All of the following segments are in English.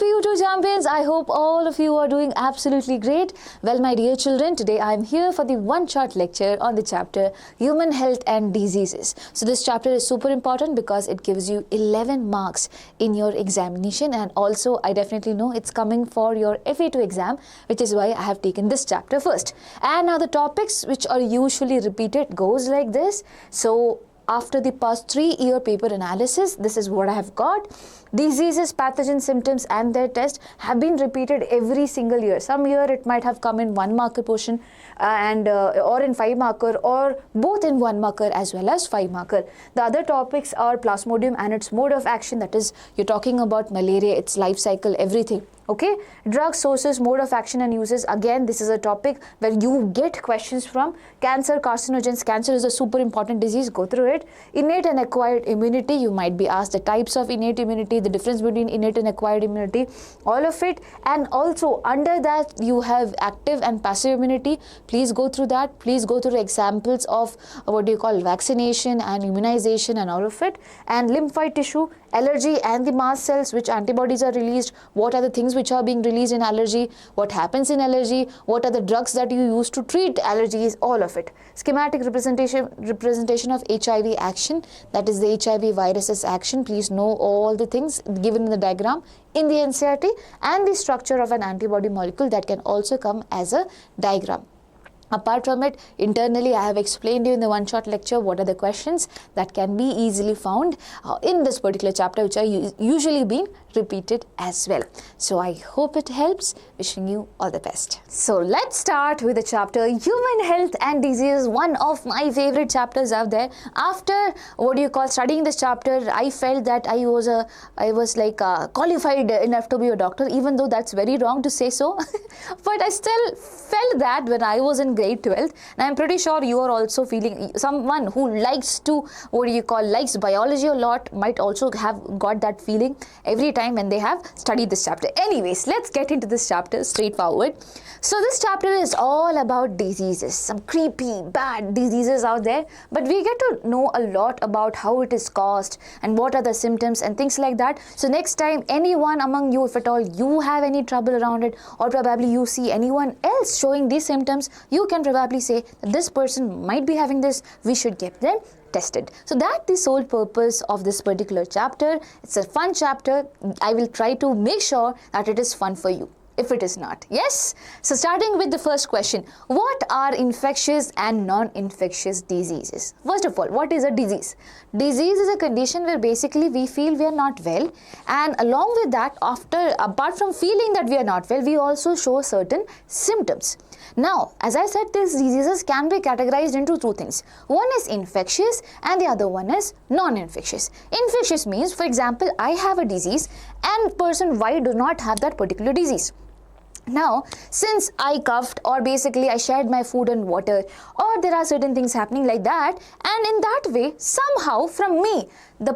PU2 champions, I hope all of you are doing absolutely great. Well, my dear children, today I am here for the one-shot lecture on the chapter Human Health and Diseases. So this chapter is super important because it gives you 11 marks in your examination, and also I definitely know it's coming for your FA2 exam, which is why I have taken this chapter first. And now the topics which are usually repeated goes like this. So after the past 3-year paper analysis, this is what I have got. Diseases, pathogen symptoms and their test have been repeated every single year. Some year it might have come in 1 marker portion or in 5 marker, or both in 1 marker as well as 5 marker. The other topics are Plasmodium and its mode of action, that is you're talking about malaria, its life cycle, everything. Okay, drug sources, mode of action and uses. Again, this is a topic where you get questions from. Cancer, carcinogens. Cancer is a super important disease. Go through it. Innate and acquired immunity. You might be asked the types of innate immunity, the difference between innate and acquired immunity, all of it. And also under that you have active and passive immunity. Please go through that. Please go through the examples of vaccination and immunization and all of it. And lymphoid tissue, allergy and the mast cells, which antibodies are released. What are the things which are being released in allergy, what happens in allergy, what are the drugs that you use to treat allergies, all of it. Schematic representation of HIV action, that is the HIV viruses action. Please know all the things given in the diagram in the NCERT, and the structure of an antibody molecule that can also come as a diagram. Apart from it, internally I have explained you in the one-shot lecture what are the questions that can be easily found in this particular chapter, which are usually being repeated as well. So I hope it helps. Wishing you all the best. So let's start with the chapter Human Health and Disease, one of my favorite chapters out there. After studying this chapter, I felt that I was qualified enough to be a doctor, even though that's very wrong to say so. But I still felt that when I was in grade 12th, and I'm pretty sure you are also feeling, someone who likes to likes biology a lot might also have got that feeling every time when they have studied this chapter. Anyways, let's get into this chapter straightforward. So this chapter is all about diseases, some creepy bad diseases out there, but we get to know a lot about how it is caused and what are the symptoms and things like that. So next time anyone among you, if at all you have any trouble around it, or probably you see anyone else showing these symptoms, you can probably say that this person might be having this, we should get them tested. So that's the sole purpose of this particular chapter. It's a fun chapter. I will try to make sure that it is fun for you, if it is not. Yes? So starting with the first question, what are infectious and non-infectious diseases? First of all, what is a disease? Disease is a condition where basically we feel we are not well, and along with that, apart from feeling that we are not well, we also show certain symptoms. Now, as I said, these diseases can be categorized into 2 things. One is infectious and the other one is non-infectious. Infectious means, for example, I have a disease and person Y does not have that particular disease. Now, since I coughed, or basically I shared my food and water, or there are certain things happening like that, and in that way, somehow from me, the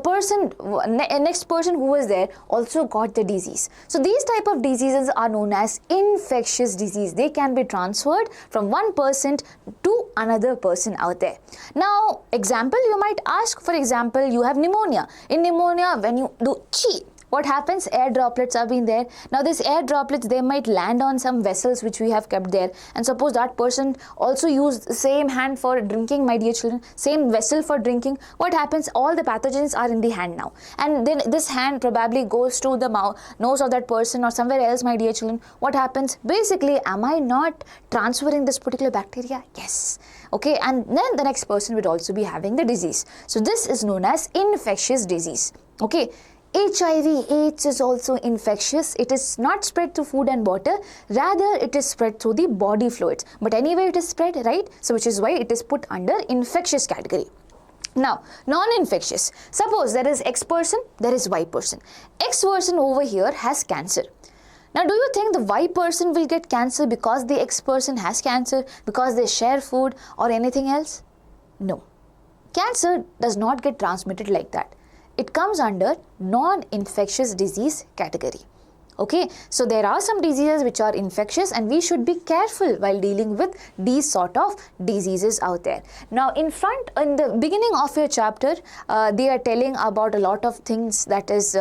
next person who was there also got the disease. So these type of diseases are known as infectious disease. They can be transferred from one person to another person out there. Now, example, you might ask, for example, you have pneumonia. In pneumonia, when you do chi, what happens? Air droplets are being there. Now these air droplets, they might land on some vessels which we have kept there, and suppose that person also used the same hand for drinking, my dear children, same vessel for drinking. What happens? All the pathogens are in the hand now, and then this hand probably goes to the nose of that person or somewhere else, my dear children. What happens? Basically, am I not transferring this particular bacteria? Yes. Okay, and then the next person would also be having the disease. So this is known as infectious disease. Okay. HIV/AIDS is also infectious. It is not spread through food and water, rather it is spread through the body fluids. But anyway it is spread, right? So which is why it is put under infectious category. Now, non-infectious. Suppose there is X person, there is Y person. X person over here has cancer. Now, do you think the Y person will get cancer because the X person has cancer, because they share food or anything else? No. Cancer does not get transmitted like that. It comes under non-infectious disease category. Okay, so there are some diseases which are infectious and we should be careful while dealing with these sort of diseases out there. Now in the beginning of your chapter, they are telling about a lot of things, that is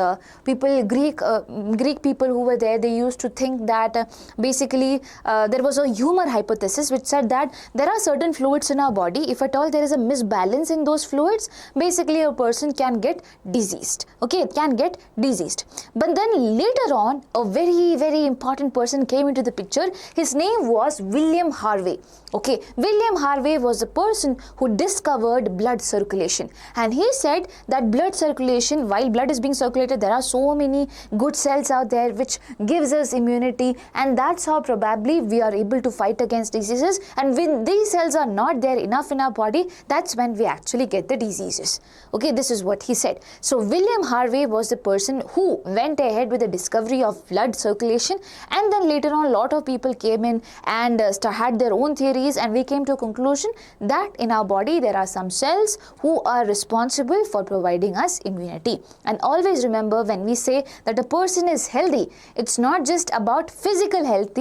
Greek people who were there, they used to think that basically there was a humor hypothesis which said that there are certain fluids in our body, if at all there is a misbalance in those fluids, basically a person can get diseased. Okay, it can get diseased. But then later on, a very important person came into the picture. His name was William Harvey. Okay, William Harvey was the person who discovered blood circulation, and he said that blood circulation, while blood is being circulated, there are so many good cells out there which gives us immunity, and that's how probably we are able to fight against diseases. And when these cells are not there enough in our body, that's when we actually get the diseases. Okay, this is what he said. So William Harvey was the person who went ahead with the discovery of blood circulation, and then later on a lot of people came in and had their own theories, and we came to a conclusion that in our body there are some cells who are responsible for providing us immunity. And always remember, when we say that a person is healthy, it's not just about physical health,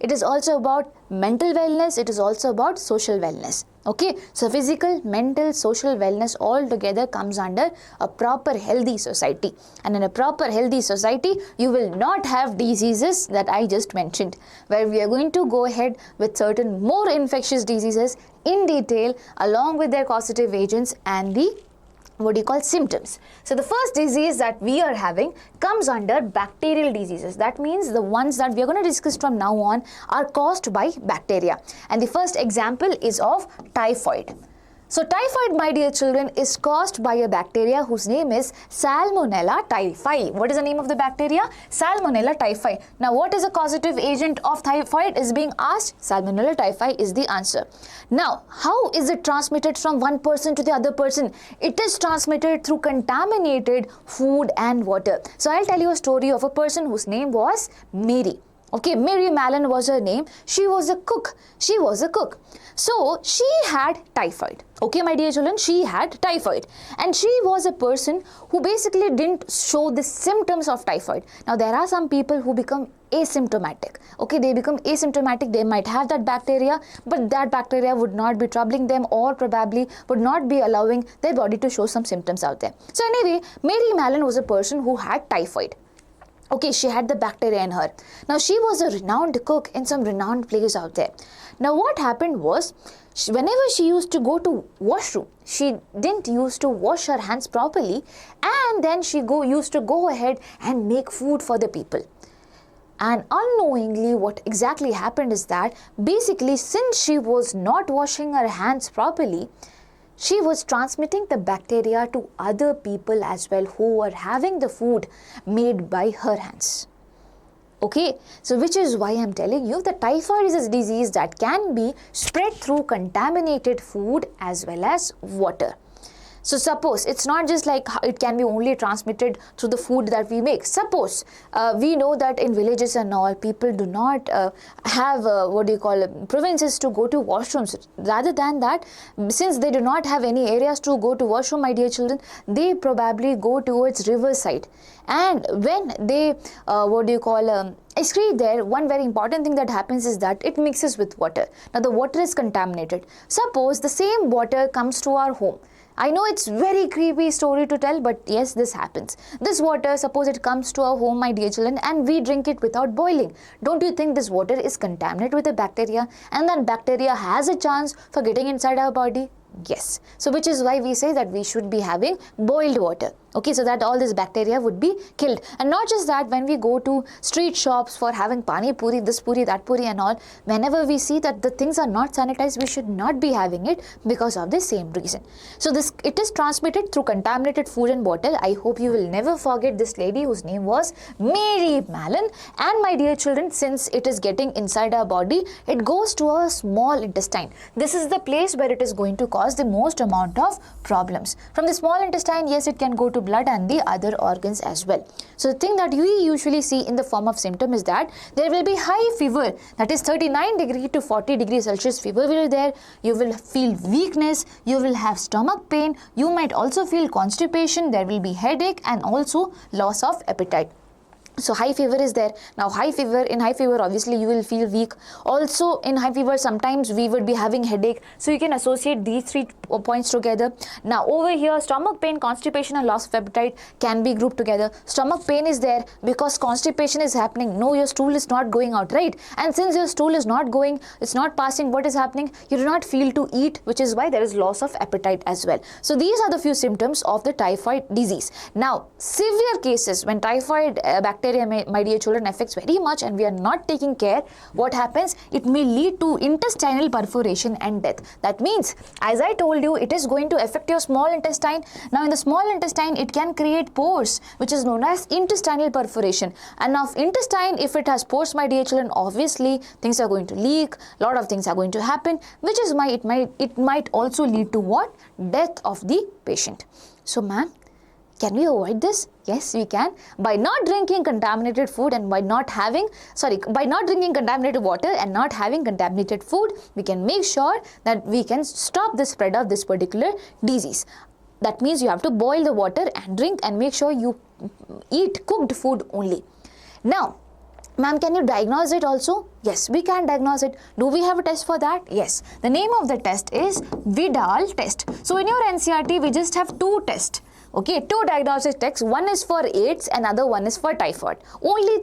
it is also about mental wellness, it is also about social wellness. Okay, so physical, mental, social wellness all together comes under a proper healthy society. And in a proper healthy society, you will not have diseases that I just mentioned, where we are going to go ahead with certain more infectious diseases in detail along with their causative agents and the symptoms. So the first disease that we are having comes under bacterial diseases. That means the ones that we are going to discuss from now on are caused by bacteria. And the first example is of typhoid. So typhoid, my dear children, is caused by a bacteria whose name is Salmonella typhi. What is the name of the bacteria? Salmonella typhi. Now what is a causative agent of typhoid is being asked. Salmonella typhi is the answer. Now how is it transmitted from one person to the other person? It is transmitted through contaminated food and water. So I'll tell you a story of a person whose name was Mary. Okay, Mary Mallon was her name. She was a cook. So she had typhoid. Okay, my dear children, she had typhoid. And she was a person who basically didn't show the symptoms of typhoid. Now, there are some people who become asymptomatic. Okay, they become asymptomatic. They might have that bacteria, but that bacteria would not be troubling them, or probably would not be allowing their body to show some symptoms out there. So anyway, Mary Mallon was a person who had typhoid. Okay, she had the bacteria in her. Now, she was a renowned cook in some renowned place out there. Now, what happened was, whenever she used to go to washroom, she didn't used to wash her hands properly, and then she used to go ahead and make food for the people. And unknowingly, what exactly happened is that, basically, since she was not washing her hands properly, she was transmitting the bacteria to other people as well who were having the food made by her hands. Okay, so which is why I'm telling you that typhoid is a disease that can be spread through contaminated food as well as water. So suppose it's not just like it can be only transmitted through the food that we make. Suppose we know that in villages and all, people do not have provinces to go to washrooms. Rather than that, since they do not have any areas to go to washroom, my dear children, they probably go towards riverside. And when they excrete there, one very important thing that happens is that it mixes with water. Now the water is contaminated. Suppose the same water comes to our home. I know it's very creepy story to tell, but yes, this happens. This water, suppose it comes to our home, my dear children, and we drink it without boiling. Don't you think this water is contaminated with a bacteria, and that bacteria has a chance for getting inside our body? Yes. So which is why we say that we should be having boiled water. Okay, so that all this bacteria would be killed. And not just that, when we go to street shops for having pani puri, this puri, that puri and all, whenever we see that the things are not sanitized, we should not be having it because of the same reason. So it is transmitted through contaminated food and water. I hope you will never forget this lady whose name was Mary Mallon. And my dear children, since it is getting inside our body, it goes to our small intestine. This is the place where it is going to cause the most amount of problems. From the small intestine, yes, it can go to blood and the other organs as well. So the thing that we usually see in the form of symptom is that there will be high fever, that is 39 degree to 40 degree Celsius fever will be there. You will feel weakness, you will have stomach pain, you might also feel constipation, there will be headache and also loss of appetite. So high fever is there. Now in high fever obviously you will feel weak. Also in high fever sometimes we would be having headache. So you can associate these 3 points together. Now over here, stomach pain, constipation and loss of appetite can be grouped together. Stomach pain is there because constipation is happening. No, your stool is not going out, right? And since your stool is not going, it's not passing, what is happening? You do not feel to eat, which is why there is loss of appetite as well. So these are the few symptoms of the typhoid disease. Now severe cases when typhoid bacteria, my dear children, affects very much and we are not taking care, what happens? It may lead to intestinal perforation and death. That means, as I told you, it is going to affect your small intestine. Now in the small intestine, it can create pores, which is known as intestinal perforation. And now intestine, if it has pores, my dear children, obviously things are going to leak, lot of things are going to happen, which is why it might also lead to what? Death of the patient. So ma'am, can we avoid this? Yes, we can. By not drinking contaminated food and by not drinking contaminated water and not having contaminated food, we can make sure that we can stop the spread of this particular disease. That means you have to boil the water and drink and make sure you eat cooked food only. Now, ma'am, can you diagnose it also? Yes, we can diagnose it. Do we have a test for that? Yes. The name of the test is Vidal test. So in your NCERT, we just have 2 tests. Okay, 2 diagnostic tests. One is for AIDS and other one is for typhoid. Only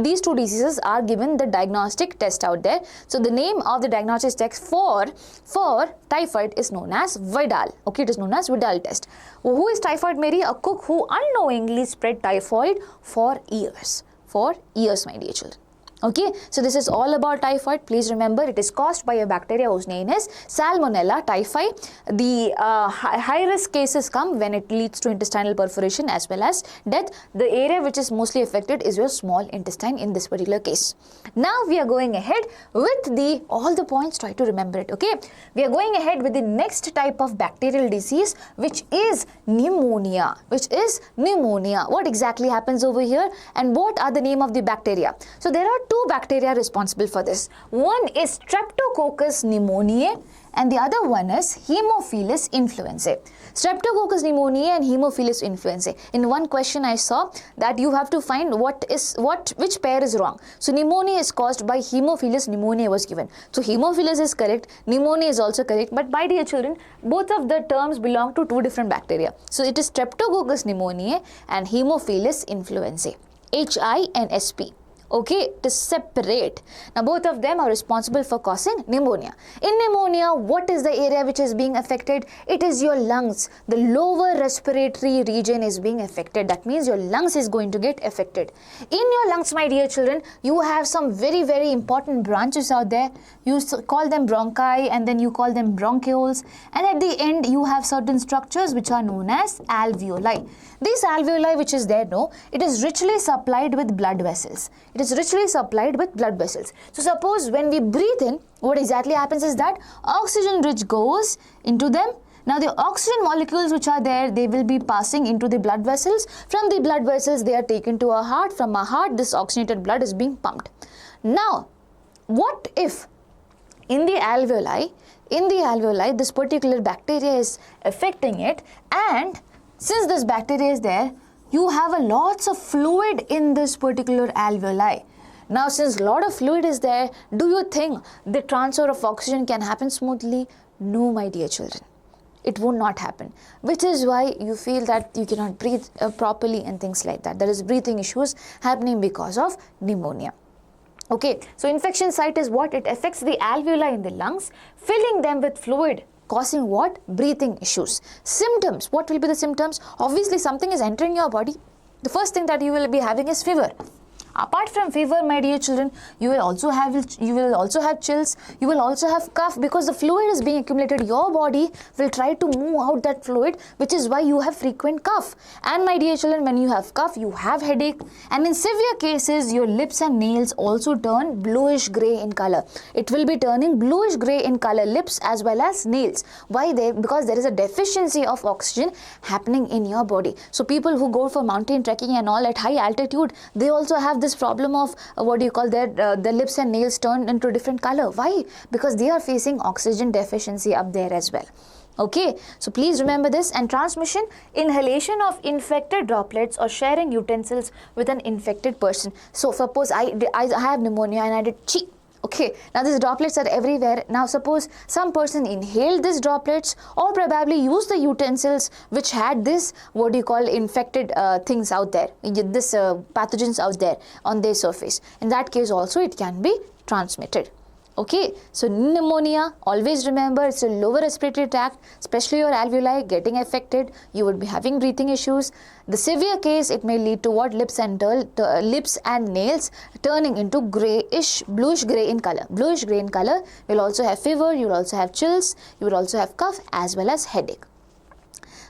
these two diseases are given the diagnostic test out there. So the name of the diagnostic test for typhoid is known as Vidal. Okay, it is known as Vidal test. Who is typhoid Mary? A cook who unknowingly spread typhoid for years. For years, my dear children. Okay, so this is all about typhoid. Please remember, it is caused by a bacteria whose name is Salmonella typhi. The high risk cases come when it leads to intestinal perforation as well as death. The area which is mostly affected is your small intestine in this particular case. Now we are going ahead with all the points, try to remember it. Okay, we are going ahead with the next type of bacterial disease, which is pneumonia. What exactly happens over here and what are the name of the bacteria? So there are 2 bacteria responsible for this. One is Streptococcus pneumoniae and the other one is Haemophilus influenzae. Streptococcus pneumoniae and Haemophilus influenzae. In one question I saw that you have to find which pair is wrong. So pneumonia is caused by Haemophilus pneumoniae was given. So Haemophilus is correct, pneumonia is also correct, but my dear children, both of the terms belong to 2 different bacteria. So it is Streptococcus pneumoniae and Haemophilus influenzae. HINSP. Okay, it is separate. Now both of them are responsible for causing pneumonia. In pneumonia, what is the area which is being affected? It is your lungs. The lower respiratory region is being affected. That means your lungs is going to get affected. In your lungs, my dear children, you have some very, very important branches out there. You call them bronchi and then you call them bronchioles. And at the end, you have certain structures which are known as alveoli. This alveoli which is there, it is richly supplied with blood vessels. It is richly supplied with blood vessels. So suppose when we breathe in, what exactly happens is that oxygen rich goes into them. Now the oxygen molecules which are there, they will be passing into the blood vessels. From the blood vessels, they are taken to our heart. From our heart, this oxygenated blood is being pumped. Now, what if in the alveoli, this particular bacteria is affecting it, and since this bacteria is there, you have a lots of fluid in this particular alveoli. Now, since a lot of fluid is there, do you think the transfer of oxygen can happen smoothly? No, my dear children. It would not happen, which is why you feel that you cannot breathe properly and things like that. There is breathing issues happening because of pneumonia. Okay, so infection site is what? It affects the alveoli in the lungs, filling them with fluid, causing what? Breathing issues. Symptoms. What will be the symptoms? Obviously, something is entering your body. The first thing that you will be having is fever. Apart from fever, my dear children, you will also have chills, you will also have cough, because the fluid is being accumulated. Your body will try to move out that fluid, which is why you have frequent cough. And my dear children, when you have cough, you have headache, and in severe cases your lips and nails also turn bluish grey in color. It will be turning bluish grey in color, lips as well as nails. Why? Because there is a deficiency of oxygen happening in your body. So people who go for mountain trekking and all at high altitude, they also have this problem of the lips and nails turn into different color. Why? Because they are facing oxygen deficiency up there as well. Okay, so please remember this. And transmission, inhalation of infected droplets or sharing utensils with an infected person. So suppose I have pneumonia and I did chi. Okay, now these droplets are everywhere. Now suppose some person inhaled these droplets or probably used the utensils which had this infected things out there, this pathogens out there on their surface. In that case also it can be transmitted. Okay, so pneumonia, always remember, it's a lower respiratory tract, especially your alveoli getting affected. You would be having breathing issues. The severe case, it may lead to lips and nails turning into grayish, bluish grey in color. Bluish grey in color. You'll also have fever, you'll also have chills, you will also have cough as well as headache.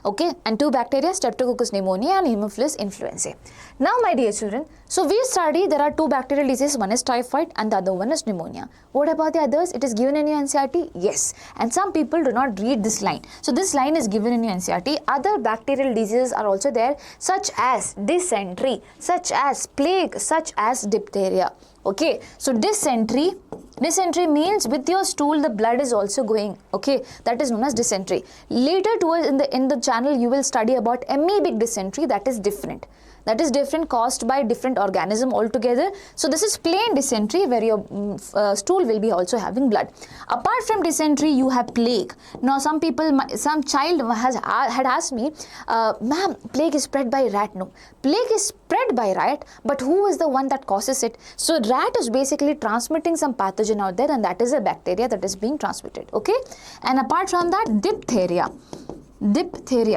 Okay, and two bacteria, Streptococcus pneumoniae and Haemophilus influenzae. Now, my dear children, so we study there are two bacterial diseases, one is typhoid and the other one is pneumonia. What about the others? It is given in your NCERT? Yes. And some people do not read this line. So this line is given in your NCERT. Other bacterial diseases are also there, such as dysentery, such as plague, such as diphtheria. Okay, so dysentery means with your stool the blood is also going. Okay, that is known as dysentery. Later towards in the channel you will study about amoebic dysentery. That is different. That is different, caused by different organism altogether. So this is plain dysentery where your stool will be also having blood. Apart from dysentery, you have plague. Now some child had asked me, ma'am, plague is spread by rat. No, plague is spread by rat, but who is the one that causes it? So rat is basically transmitting some pathogen out there, and that is a bacteria that is being transmitted. Okay, and apart from that, diphtheria.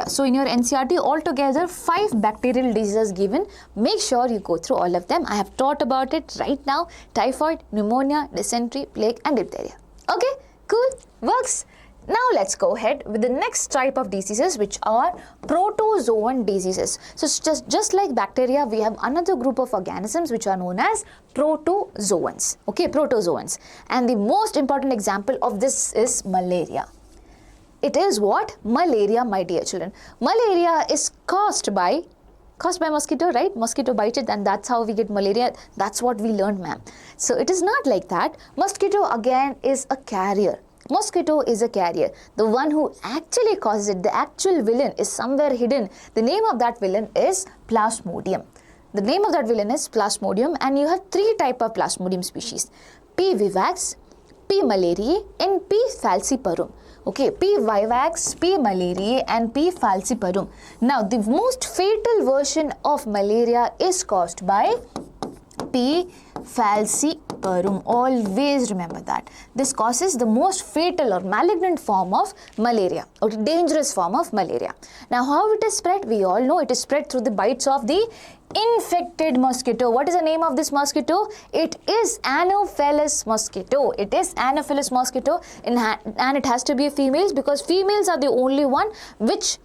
So in your NCERT altogether 5 bacterial diseases given. Make sure you go through all of them. I have taught about it right now: typhoid, pneumonia, dysentery, plague and diphtheria. Okay, cool, works. Now let's go ahead with the next type of diseases, which are protozoan diseases. So just like bacteria, we have another group of organisms which are known as protozoans. Okay, protozoans. And the most important example of this is malaria. It is what? Malaria, my dear children. Malaria is caused by mosquito, right? Mosquito bites it and that's how we get malaria. That's what we learned, ma'am. So it is not like that. Mosquito again is a carrier. Mosquito is a carrier. The one who actually causes it, the actual villain, is somewhere hidden. The name of that villain is Plasmodium. The name of that villain is Plasmodium, and you have 3 types of Plasmodium species: P. vivax, P. malariae and P. falciparum. Okay, P. vivax, P. malariae and P. falciparum. Now, the most fatal version of malaria is caused by P. falciparum. Always remember that. This causes the most fatal or malignant form of malaria, or dangerous form of malaria. Now, how it is spread? We all know it is spread through the bites of the infected mosquito. What is the name of this mosquito? It is Anopheles mosquito. It is Anopheles mosquito, and it has to be a female, because females are the only one which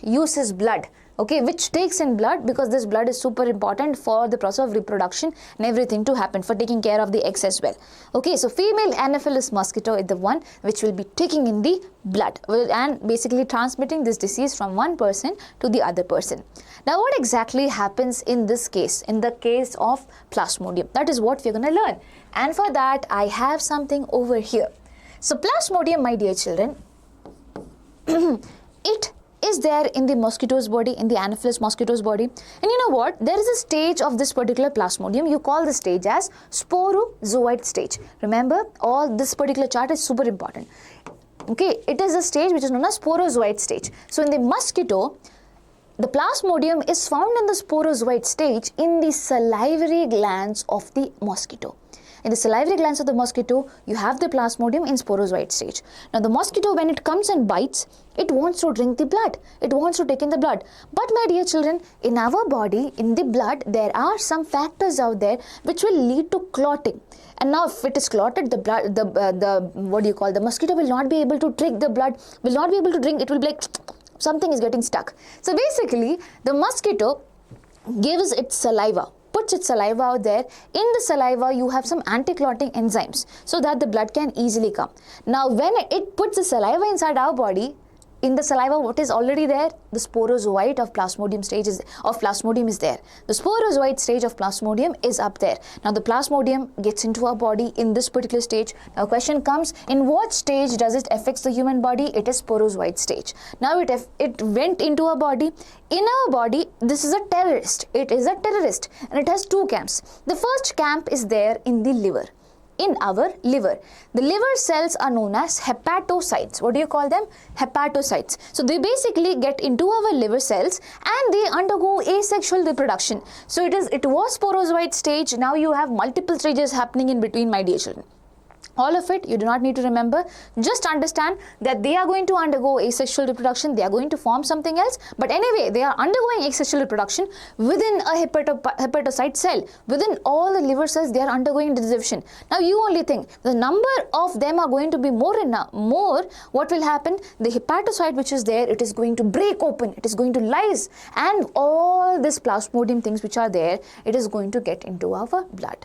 uses blood. Okay, which takes in blood, because this blood is super important for the process of reproduction and everything to happen, for taking care of the eggs as well. Okay, so female Anopheles mosquito is the one which will be taking in the blood and basically transmitting this disease from one person to the other person. Now, what exactly happens in this case, in the case of Plasmodium? That is what we're going to learn. And for that, I have something over here. So, Plasmodium, my dear children, it is there in the mosquito's body, in the Anopheles mosquito's body. And you know what? There is a stage of this particular Plasmodium. You call the stage as sporozoite stage. Remember, all this particular chart is super important. Okay, it is a stage which is known as sporozoite stage. So in the mosquito, the Plasmodium is found in the sporozoite stage in the salivary glands of the mosquito. In the salivary glands of the mosquito, you have the plasmodium in sporozoite stage. Now the mosquito, when it comes and bites, it wants to drink the blood. It wants to take in the blood. But my dear children, in our body, in the blood, there are some factors out there which will lead to clotting. And now if it is clotted, the blood, the mosquito will not be able to drink the blood, will not be able to drink, it will be like something is getting stuck. So basically, the mosquito gives its saliva, puts its saliva out there. In the saliva, you have some anti-clotting enzymes so that the blood can easily come. Now, when it puts the saliva inside our body, in the saliva, what is already there? The sporozoite of plasmodium stage is there. The sporozoite stage of plasmodium is up there. Now the plasmodium gets into our body in this particular stage. Now question comes, in what stage does it affect the human body? It is sporozoite stage. Now it went into our body. In our body, this is a terrorist. It is a terrorist and it has two camps. The first camp is there in the liver. In our liver. The liver cells are known as hepatocytes. What do you call them? Hepatocytes. So they basically get into our liver cells and they undergo asexual reproduction. So it was sporozoite stage. Now you have multiple stages happening in between, my dear children. All of it you do not need to remember. Just understand that they are going to undergo asexual reproduction. They are going to form something else. But anyway, they are undergoing asexual reproduction within a hepatocyte cell. Within all the liver cells, they are undergoing division. Now you only think the number of them are going to be more. What will happen? The hepatocyte which is there, it is going to break open. It is going to lyse. And all this plasmodium things which are there, it is going to get into our blood.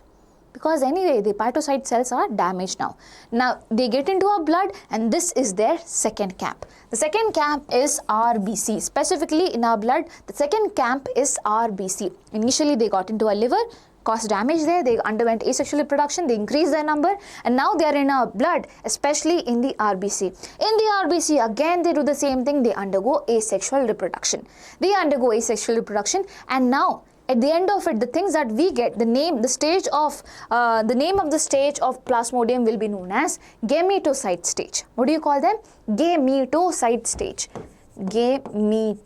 Because anyway, the hepatocyte cells are damaged now. Now, they get into our blood and this is their second camp. The second camp is RBC. Specifically in our blood, the second camp is RBC. Initially, they got into our liver, caused damage there, they underwent asexual reproduction, they increased their number and now they are in our blood, especially in the RBC. In the RBC, again, they do the same thing, they undergo asexual reproduction. They undergo asexual reproduction and now, at the end of it, the things that we get, the name of the stage of plasmodium will be known as gametocyte stage. What do you call them? Gametocyte stage. Gametocyte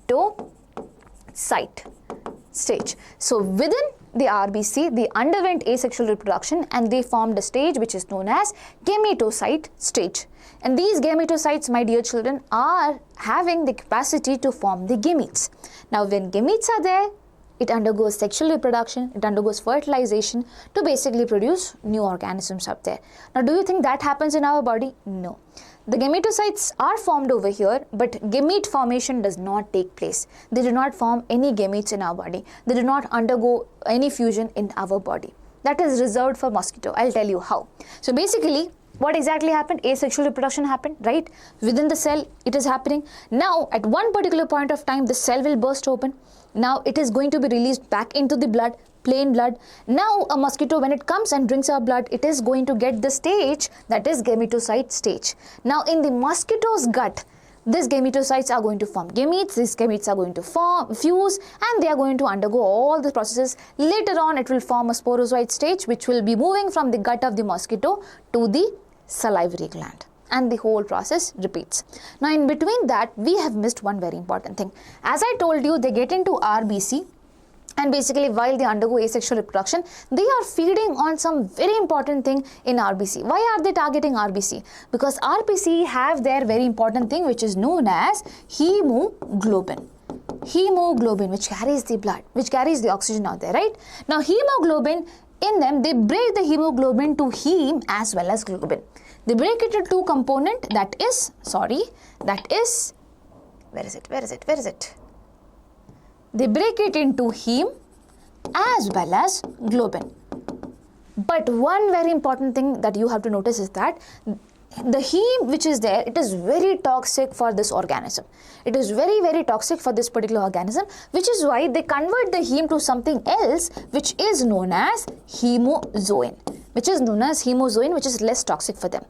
stage. So within the RBC, they underwent asexual reproduction and they formed a stage which is known as gametocyte stage. And these gametocytes, my dear children, are having the capacity to form the gametes. Now when gametes are there, it undergoes sexual reproduction, it undergoes fertilization to basically produce new organisms up there. Now, do you think that happens in our body? No. The gametocytes are formed over here, but gamete formation does not take place. They do not form any gametes in our body. They do not undergo any fusion in our body. That is reserved for mosquito. I'll tell you how. So basically, what exactly happened? Asexual reproduction happened, right? Within the cell, it is happening. Now, at one particular point of time, the cell will burst open. Now, it is going to be released back into the blood, plain blood. Now, a mosquito, when it comes and drinks our blood, it is going to get the stage that is gametocyte stage. Now, in the mosquito's gut, these gametocytes are going to form gametes, these gametes are going to fuse and they are going to undergo all the processes. Later on, it will form a sporozoite stage which will be moving from the gut of the mosquito to the salivary gland. And the whole process repeats. Now, in between that, we have missed one very important thing. As I told you, they get into RBC and basically while they undergo asexual reproduction, they are feeding on some very important thing in RBC. Why are they targeting RBC? Because RBC have their very important thing which is known as hemoglobin. Hemoglobin, which carries the blood, which carries the oxygen out there, right? Now, hemoglobin, in them, they break the hemoglobin to heme as well as globin. They break it into two components, where is it? They break it into heme as well as globin. But one very important thing that you have to notice is that the heme which is there, it is very toxic for this organism. It is very, very toxic for this particular organism, which is why they convert the heme to something else which is known as hemozoin, which is less toxic for them.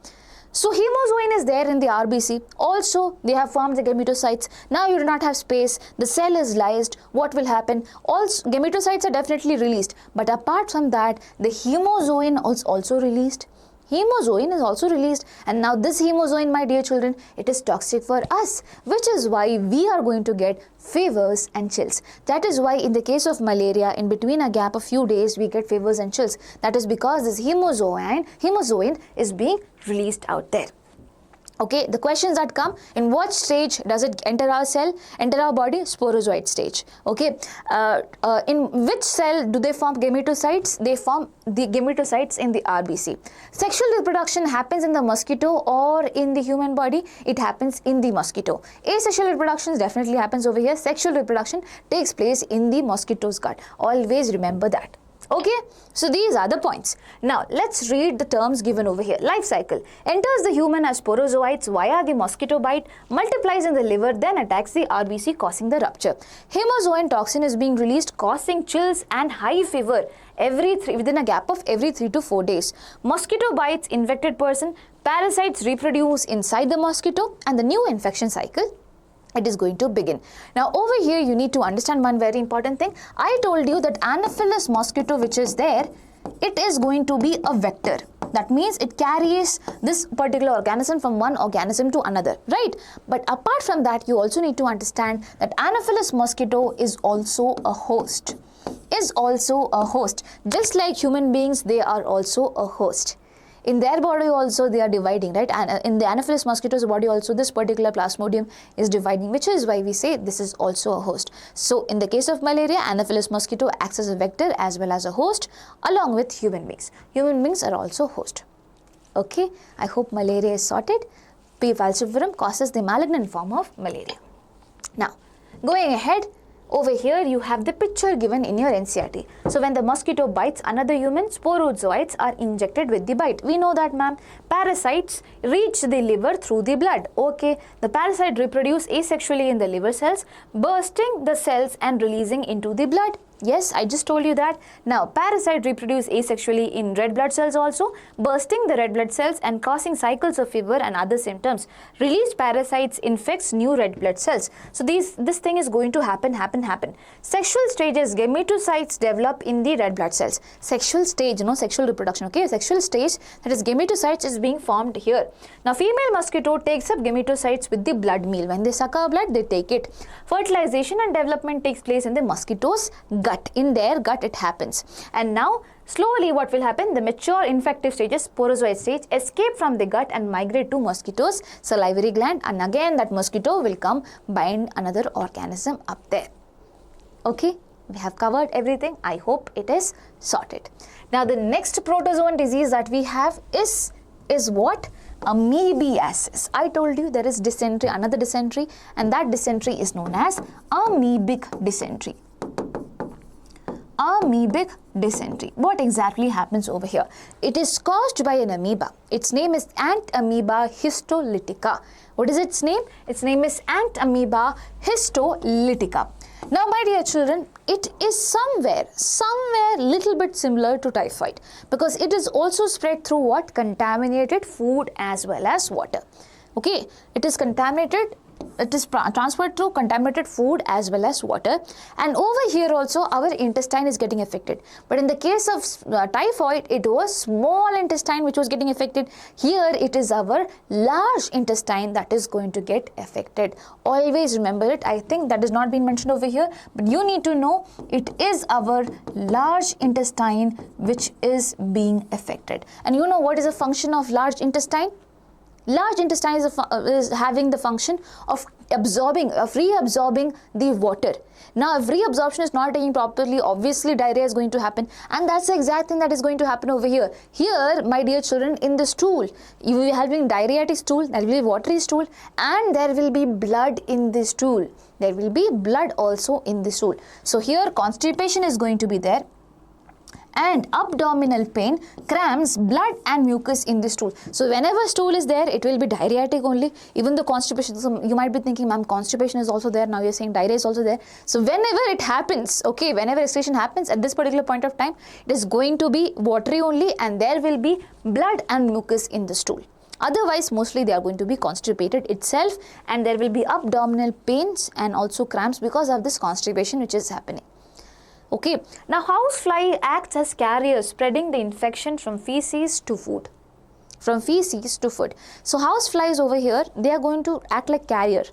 So hemozoin is there in the RBC. Also, they have formed the gametocytes. Now you do not have space. The cell is lysed. What will happen? Also, gametocytes are definitely released. But apart from that, the hemozoin is also released. hemozoin is also released, and now this hemozoin, my dear children, it is toxic for us, which is why we are going to get fevers and chills. That is why in the case of malaria, in between a gap of few days, we get fevers and chills. That is because this hemozoin is being released out there. Okay, the questions that come, in what stage does it enter our body? Sporozoite stage. Okay, in which cell do they form gametocytes? They form the gametocytes in the RBC. Sexual reproduction happens in the mosquito or in the human body? It happens in the mosquito. Asexual reproduction definitely happens over here. Sexual reproduction takes place in the mosquito's gut. Always remember that. Okay, so these are the points. Now let's read the terms given over here. Life cycle: enters the human as sporozoites via the mosquito bite, multiplies in the liver, then attacks the RBC, causing the rupture. Hemozoin toxin is being released, causing chills and high fever within a gap of every 3 to 4 days. Mosquito bites infected person, parasites reproduce inside the mosquito, and the new infection cycle, it is going to begin. Now over here you need to understand one very important thing. I told you that Anopheles mosquito which is there, it is going to be a vector. That means it carries this particular organism from one organism to another, right? But apart from that, you also need to understand that Anopheles mosquito is also a host. Just like human beings, they are also a host. In their body also they are dividing, right? And in the Anopheles mosquito's body also this particular plasmodium is dividing, which is why we say this is also a host. So in the case of malaria, Anopheles mosquito acts as a vector as well as a host along with human beings. Human beings are also host. Okay, I hope malaria is sorted. P. falciparum causes the malignant form of malaria. Now, going ahead, over here you have the picture given in your NCERT. So when the mosquito bites another human, sporozoites are injected with the bite. We know that, ma'am. Parasites reach the liver through the blood. Okay, the parasite reproduce asexually in the liver cells, bursting the cells and releasing into the blood. Yes, I just told you that. Now, parasite reproduce asexually in red blood cells also, bursting the red blood cells and causing cycles of fever and other symptoms. Released parasites infects new red blood cells. So this thing is going to happen. Sexual stages, gametocytes develop in the red blood cells. Sexual stage, sexual reproduction, okay? Sexual stage, that is gametocytes is being formed here. Now, female mosquito takes up gametocytes with the blood meal. When they suck our blood, they take it. Fertilization and development takes place in the mosquito's gut. In their gut it happens. And now slowly what will happen? The mature infective stages, sporozoite stage, escape from the gut and migrate to mosquito's salivary gland, and again that mosquito will come bind another organism up there. Okay, we have covered everything. I hope it is sorted. Now the next protozoan disease that we have is what? Amoebiasis. I told you there is dysentery, another dysentery, and that dysentery is known as amoebic dysentery. Amoebic dysentery. What exactly happens over here? It is caused by an amoeba. Its name is ant amoeba histolytica. What is its name? Its name is ant amoeba histolytica. Now, my dear children, it is somewhere little bit similar to typhoid, because it is also spread through what? Contaminated food as well as water. Okay, it is contaminated. It is transferred through contaminated food as well as water, and over here also our intestine is getting affected. But in the case of typhoid, it was small intestine which was getting affected. Here it is our large intestine that is going to get affected. Always remember it. I think that has not been mentioned over here, but you need to know it is our large intestine which is being affected. And you know what is the function of large intestine? Large intestine is having the function of reabsorbing the water. Now, if reabsorption is not taking properly, obviously diarrhea is going to happen, and that's the exact thing that is going to happen over here. Here, my dear children, in the stool, you will be having diarrheatic stool, there will be watery stool, and there will be blood in the stool. There will be blood also in the stool. So here, constipation is going to be there, and abdominal pain, cramps, blood and mucus in the stool. So whenever stool is there, it will be diarrheatic only. Even the constipation, so you might be thinking, ma'am, constipation is also there. Now you're saying diarrhea is also there. So whenever it happens, okay, whenever excretion happens at this particular point of time, it is going to be watery only, and there will be blood and mucus in the stool. Otherwise, mostly they are going to be constipated itself, and there will be abdominal pains and also cramps because of this constipation which is happening. Okay, now housefly acts as carriers, spreading the infection from feces to food. from feces to food. So house flies over here, they are going to act like carrier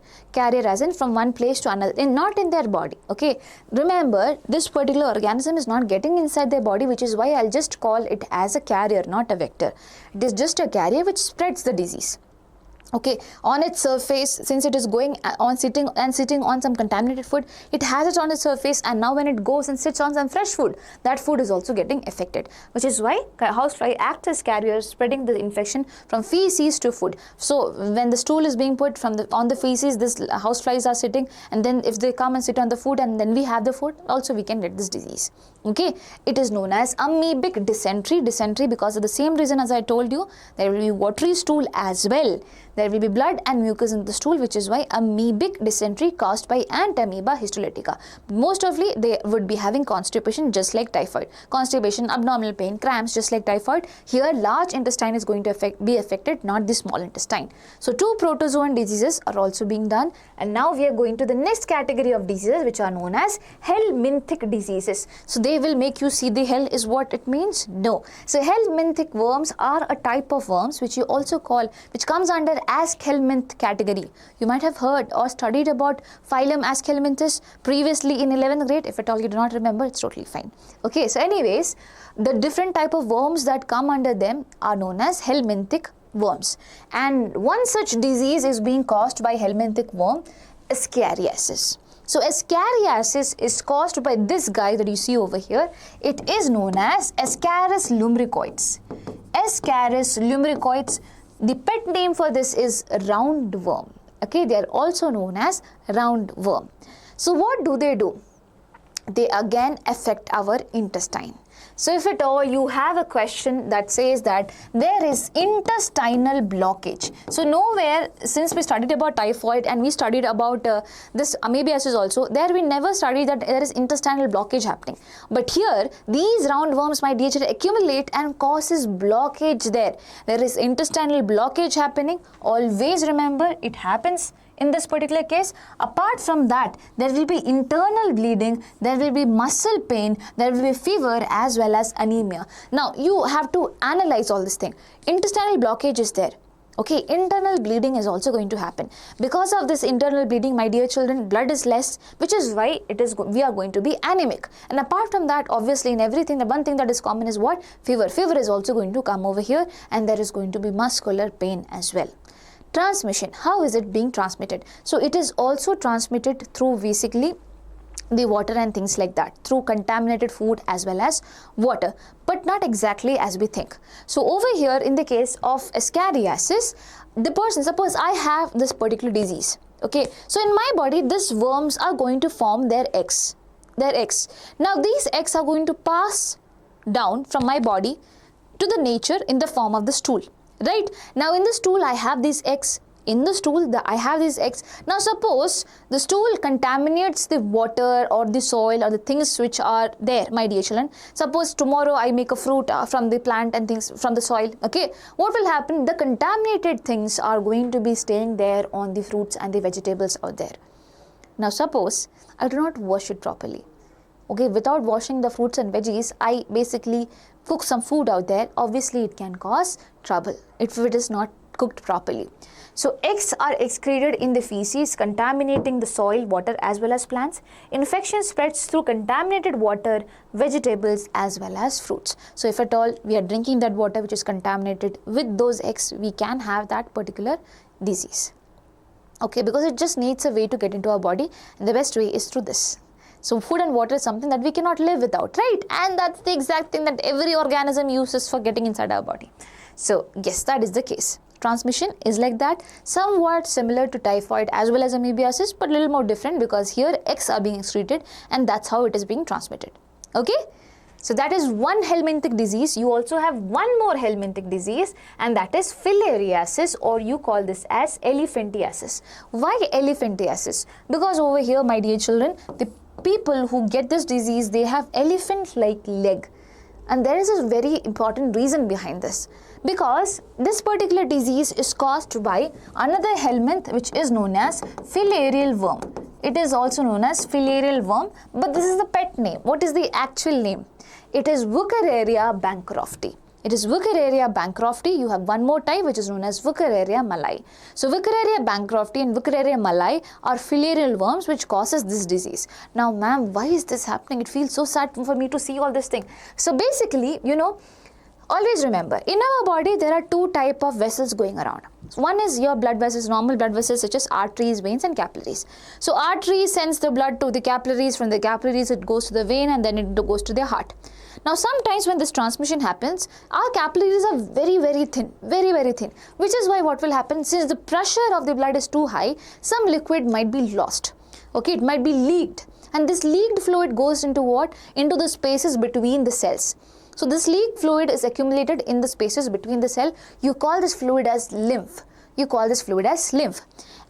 as in from one place to another, and not in their body. Okay, remember this particular organism is not getting inside their body, which is why I'll just call it as a carrier, not a vector. It is just a carrier which spreads the disease. Okay, on its surface, since it is going on sitting on some contaminated food, it has it on its surface, and now when it goes and sits on some fresh food, that food is also getting affected, which is why housefly act as carriers, spreading the infection from feces to food. So when the stool is being put on the feces, this houseflies are sitting, and then if they come and sit on the food and then we have the food, also we can get this disease. Okay, it is known as amoebic dysentery because of the same reason as I told you, there will be watery stool as well. There will be blood and mucus in the stool, which is why amoebic dysentery caused by Entamoeba histolytica. Most often they would be having constipation just like typhoid. Constipation, abdominal pain, cramps just like typhoid. Here large intestine is going to be affected, not the small intestine. So 2 protozoan diseases are also being done, and now we are going to the next category of diseases, which are known as helminthic diseases. So they will make you see the hell is what it means? No. So helminthic worms are a type of worms which you also call, which comes under Aschelminth category. You might have heard or studied about phylum Aschelminthus previously in 11th grade. If at all you do not remember, it's totally fine. Okay, so anyways, the different type of worms that come under them are known as helminthic worms. And one such disease is being caused by helminthic worm, Ascariasis. So Ascariasis is caused by this guy that you see over here. It is known as Ascaris lumbricoides. Ascaris lumbricoides. The pet name for this is roundworm. Okay, they are also known as roundworm. So what do? They again affect our intestine. So if at all you have a question that says that there is intestinal blockage. So nowhere, since we studied about typhoid and we studied about this amoebiasis also, there we never studied that there is intestinal blockage happening. But here, these roundworms, my dear children, accumulate and causes blockage there. There is intestinal blockage happening. Always remember, it happens in this particular case. Apart from that, there will be internal bleeding, there will be muscle pain, there will be fever as well as anemia. Now, you have to analyze all this thing. Intestinal blockage is there. Okay, internal bleeding is also going to happen. Because of this internal bleeding, my dear children, blood is less, which is why we are going to be anemic. And apart from that, obviously in everything, the one thing that is common is what? Fever. Fever is also going to come over here, and there is going to be muscular pain as well. Transmission, how is it being transmitted? So it is also transmitted through basically the water and things like that, through contaminated food as well as water, but not exactly as we think. So over here in the case of Ascariasis, the person, suppose I have this particular disease, okay, so in my body these worms are going to form their eggs. Now these eggs are going to pass down from my body to the nature in the form of the stool. Right? Now in the stool I have these eggs. I have these eggs. Now suppose the stool contaminates the water or the soil or the things which are there, my dear children. Suppose tomorrow I make a fruit from the plant and things from the soil. Okay, what will happen? The contaminated things are going to be staying there on the fruits and the vegetables out there. Now suppose I do not wash it properly. Okay, without washing the fruits and veggies, I basically cook some food out there. Obviously it can cause trouble if it is not cooked properly. So eggs are excreted in the feces, contaminating the soil, water as well as plants. Infection spreads through contaminated water, vegetables as well as fruits. So if at all we are drinking that water which is contaminated with those eggs, we can have that particular disease. Okay, because it just needs a way to get into our body, and the best way is through this. So food and water is something that we cannot live without, right? And that's the exact thing that every organism uses for getting inside our body. So yes, that is the case. Transmission is like that, somewhat similar to typhoid as well as amoebiasis, but a little more different because here eggs are being excreted and that's how it is being transmitted. Okay? So that is one helminthic disease. You also have one more helminthic disease, and that is filariasis, or you call this as elephantiasis. Why elephantiasis? Because over here, my dear children, the people who get this disease, they have elephant-like leg. And there is a very important reason behind this. Because this particular disease is caused by another helminth which is known as filarial worm. It is also known as filarial worm, but this is the pet name. What is the actual name? It is Wuchereria bancrofti. It is Wuchereria bancrofti. You have one more type which is known as Wuchereria malai. So Wuchereria bancrofti and Wuchereria malai are filarial worms which causes this disease. Now ma'am, why is this happening? It feels so sad for me to see all this thing. So basically, always remember, in our body there are two type of vessels going around. One is your blood vessels, normal blood vessels such as arteries, veins and capillaries. So arteries sends the blood to the capillaries, from the capillaries it goes to the vein and then it goes to the heart. Now sometimes when this transmission happens, our capillaries are very, very thin, which is why what will happen, since the pressure of the blood is too high, some liquid might be lost. Okay, it might be leaked, and this leaked fluid goes into what? Into the spaces between the cells. So this leak fluid is accumulated in the spaces between the cell. You call this fluid as lymph.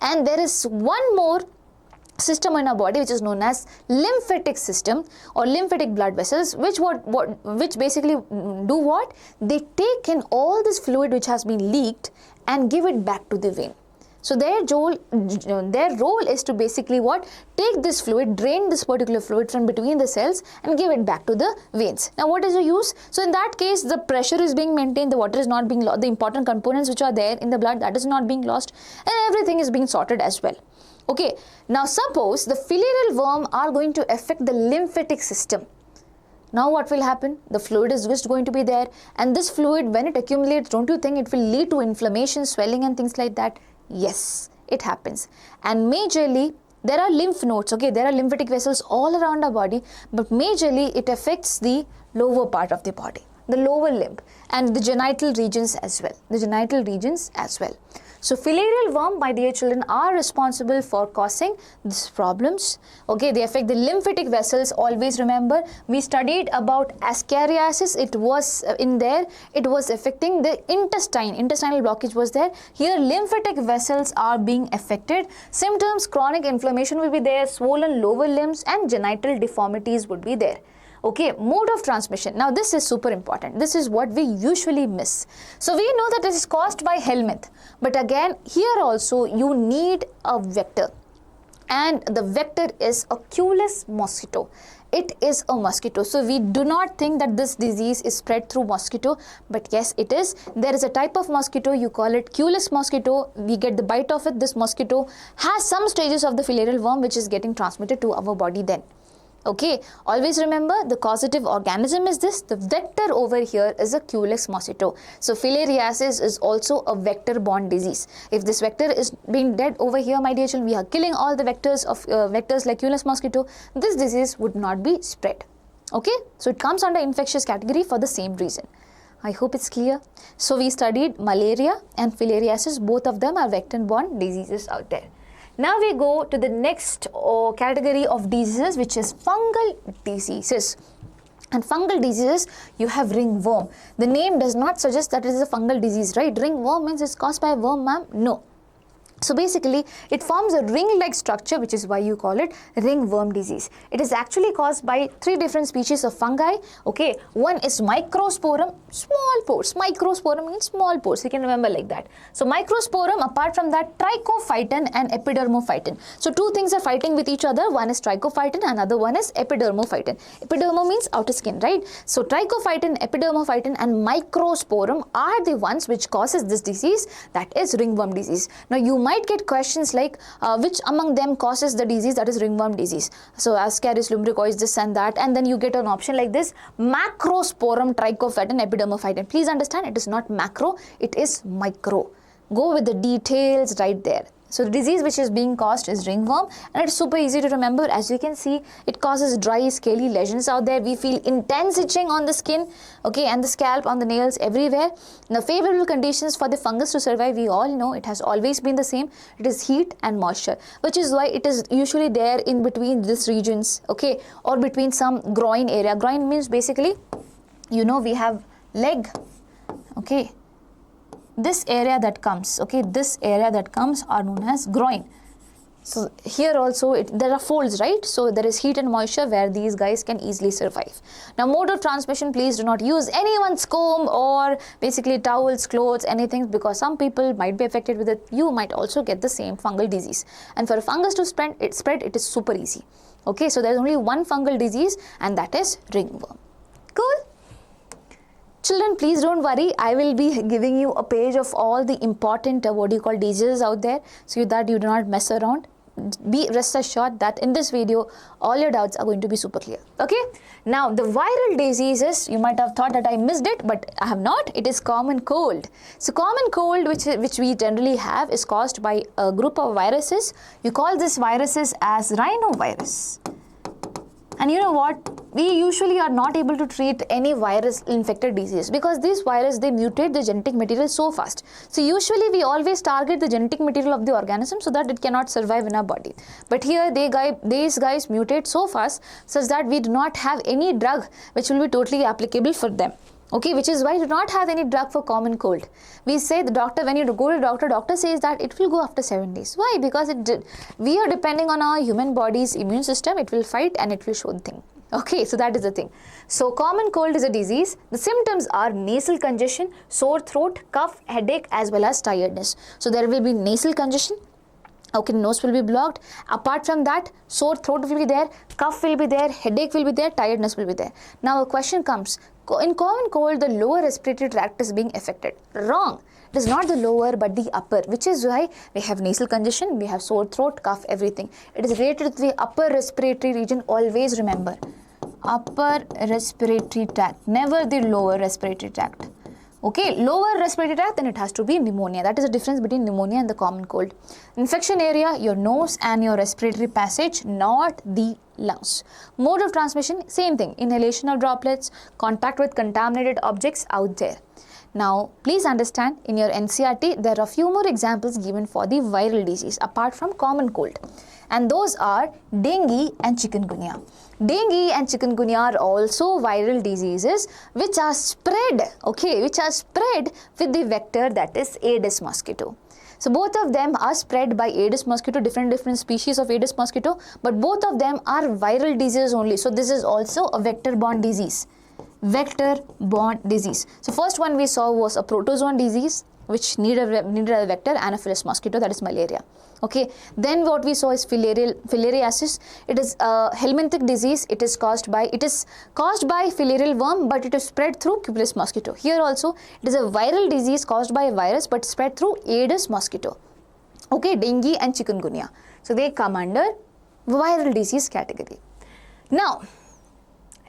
And there is one more system in our body which is known as lymphatic system or lymphatic blood vessels, which basically do what? They take in all this fluid which has been leaked and give it back to the vein. So their role is to basically what? Take this fluid, drain this particular fluid from between the cells and give it back to the veins. Now what is the use? So in that case, the pressure is being maintained, the water is not being lost, the important components which are there in the blood, that is not being lost, and everything is being sorted as well. Okay, now suppose the filarial worm are going to affect the lymphatic system. Now what will happen? The fluid is just going to be there, and this fluid, when it accumulates, don't you think it will lead to inflammation, swelling and things like that? Yes, it happens. And majorly, there are lymph nodes, okay, there are lymphatic vessels all around our body, but majorly it affects the lower part of the body, the lower limb and the genital regions as well, So filarial worm, my dear children, are responsible for causing these problems. Okay, they affect the lymphatic vessels. Always remember, we studied about ascariasis. It was in there. It was affecting the intestine. Intestinal blockage was there. Here, lymphatic vessels are being affected. Symptoms: chronic inflammation will be there, swollen lower limbs, and genital deformities would be there. Okay, mode of transmission. Now this is super important. This is what we usually miss. So we know that this is caused by helminth. But again, here also you need a vector. And the vector is a Culex mosquito. It is a mosquito. So we do not think that this disease is spread through mosquito. But yes, it is. There is a type of mosquito, you call it Culex mosquito. We get the bite of it. This mosquito has some stages of the filarial worm which is getting transmitted to our body then. Okay, always remember the causative organism is this. The vector over here is a Culex mosquito. So filariasis is also a vector-borne disease. If this vector is being dead over here, my dear children, we are killing all the vectors like Culex mosquito, this disease would not be spread. Okay, so it comes under infectious category for the same reason. I hope it's clear. So we studied malaria and filariasis. Both of them are vector-borne diseases out there. Now we go to the next category of diseases, which is fungal diseases. And fungal diseases, you have ringworm. The name does not suggest that it is a fungal disease, right? Ringworm means it's caused by a worm, ma'am? No. So basically, it forms a ring-like structure, which is why you call it ringworm disease. It is actually caused by 3 different species of fungi. Okay, one is microsporum, small pores. Microsporum means small pores. You can remember like that. So microsporum, apart from that, trichophyton and epidermophyton. So 2 things are fighting with each other. One is trichophyton, another one is epidermophyton. Epidermo means outer skin, right? So trichophyton, epidermophyton and microsporum are the ones which causes this disease, that is ringworm disease. Now you might get questions like which among them causes the disease, that is ringworm disease. So Ascaris lumbricoides, this and that, and then you get an option like this: macrosporum, trichophyton, epidermophyton. Please understand, it is not macro, it is micro. Go with the details right there. So the disease which is being caused is ringworm, and it's super easy to remember. As you can see, it causes dry, scaly lesions out there. We feel intense itching on the skin, okay, and the scalp, on the nails, everywhere. Now, favorable conditions for the fungus to survive, we all know it has always been the same. It is heat and moisture, which is why it is usually there in between these regions, okay, or between some groin area. Groin means basically, you know, we have leg, okay. This area that comes, okay, this area that comes are known as groin. So here also there are folds, right? So there is heat and moisture where these guys can easily survive. Now mode of transmission, please do not use anyone's comb or basically towels, clothes, anything, because some people might be affected with it. You might also get the same fungal disease. And for a fungus to spread, it is super easy. Okay, so there is only one fungal disease, and that is ringworm. Cool? Children, please don't worry. I will be giving you a page of all the important diseases out there, so that you do not mess around. Be rest assured that in this video all your doubts are going to be super clear. Okay, now the viral diseases, you might have thought that I missed it, but I have not. It is common cold. So common cold, which we generally have, is caused by a group of viruses. You call these viruses as rhinovirus. And you know what, we usually are not able to treat any virus infected disease because these viruses, they mutate the genetic material so fast. So usually we always target the genetic material of the organism so that it cannot survive in our body. But here these guys mutate so fast such that we do not have any drug which will be totally applicable for them. Okay, which is why we do not have any drug for common cold. We say the doctor, when you go to doctor says that it will go after 7 days. Why? Because we are depending on our human body's immune system. It will fight and it will show the thing. Okay, so that is the thing. So common cold is a disease. The symptoms are nasal congestion, sore throat, cough, headache, as well as tiredness. So there will be nasal congestion. Okay, nose will be blocked. Apart from that, sore throat will be there, cough will be there, headache will be there, tiredness will be there. Now a question comes, in common cold, the lower respiratory tract is being affected. Wrong. It is not the lower but the upper, which is why we have nasal congestion, we have sore throat, cough, everything. It is related to the upper respiratory region, always remember. Upper respiratory tract, never the lower respiratory tract. Okay, lower respiratory tract, then it has to be pneumonia. That is the difference between pneumonia and the common cold. Infection area, your nose and your respiratory passage, not the lungs. Mode of transmission, same thing. Inhalation of droplets, contact with contaminated objects out there. Now, please understand, in your NCERT, there are few more examples given for the viral disease apart from common cold. And those are dengue and chikungunya. Dengue and chikungunya are also viral diseases which are spread, okay, which are spread with the vector that is Aedes mosquito. So both of them are spread by Aedes mosquito, different species of Aedes mosquito, but both of them are viral diseases only. So this is also a vector-borne disease. Vector-borne disease. So first one we saw was a protozoan disease which needed a vector, Anopheles mosquito, that is malaria. Okay, then what we saw is filariasis. It is a helminthic disease. It is caused by filarial worm, but it is spread through Cupeus mosquito. Here also it is a viral disease caused by a virus but spread through Aedes mosquito. Okay, dengue and chikungunya. So they come under viral disease category. Now,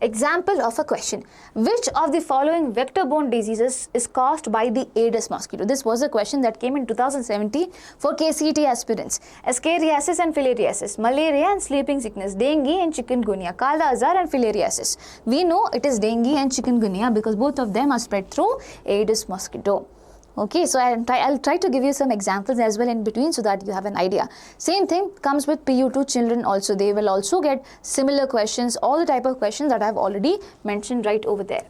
example of a question. Which of the following vector-borne diseases is caused by the Aedes mosquito? This was a question that came in 2017 for KCET aspirants. Ascariasis and filariasis, malaria and sleeping sickness, dengue and chikungunya, kala azar and filariasis. We know it is dengue and chikungunya because both of them are spread through Aedes mosquito. Okay, so I'll try to give you some examples as well in between so that you have an idea. Same thing comes with PU2 children also. They will also get similar questions, all the type of questions that I've already mentioned right over there.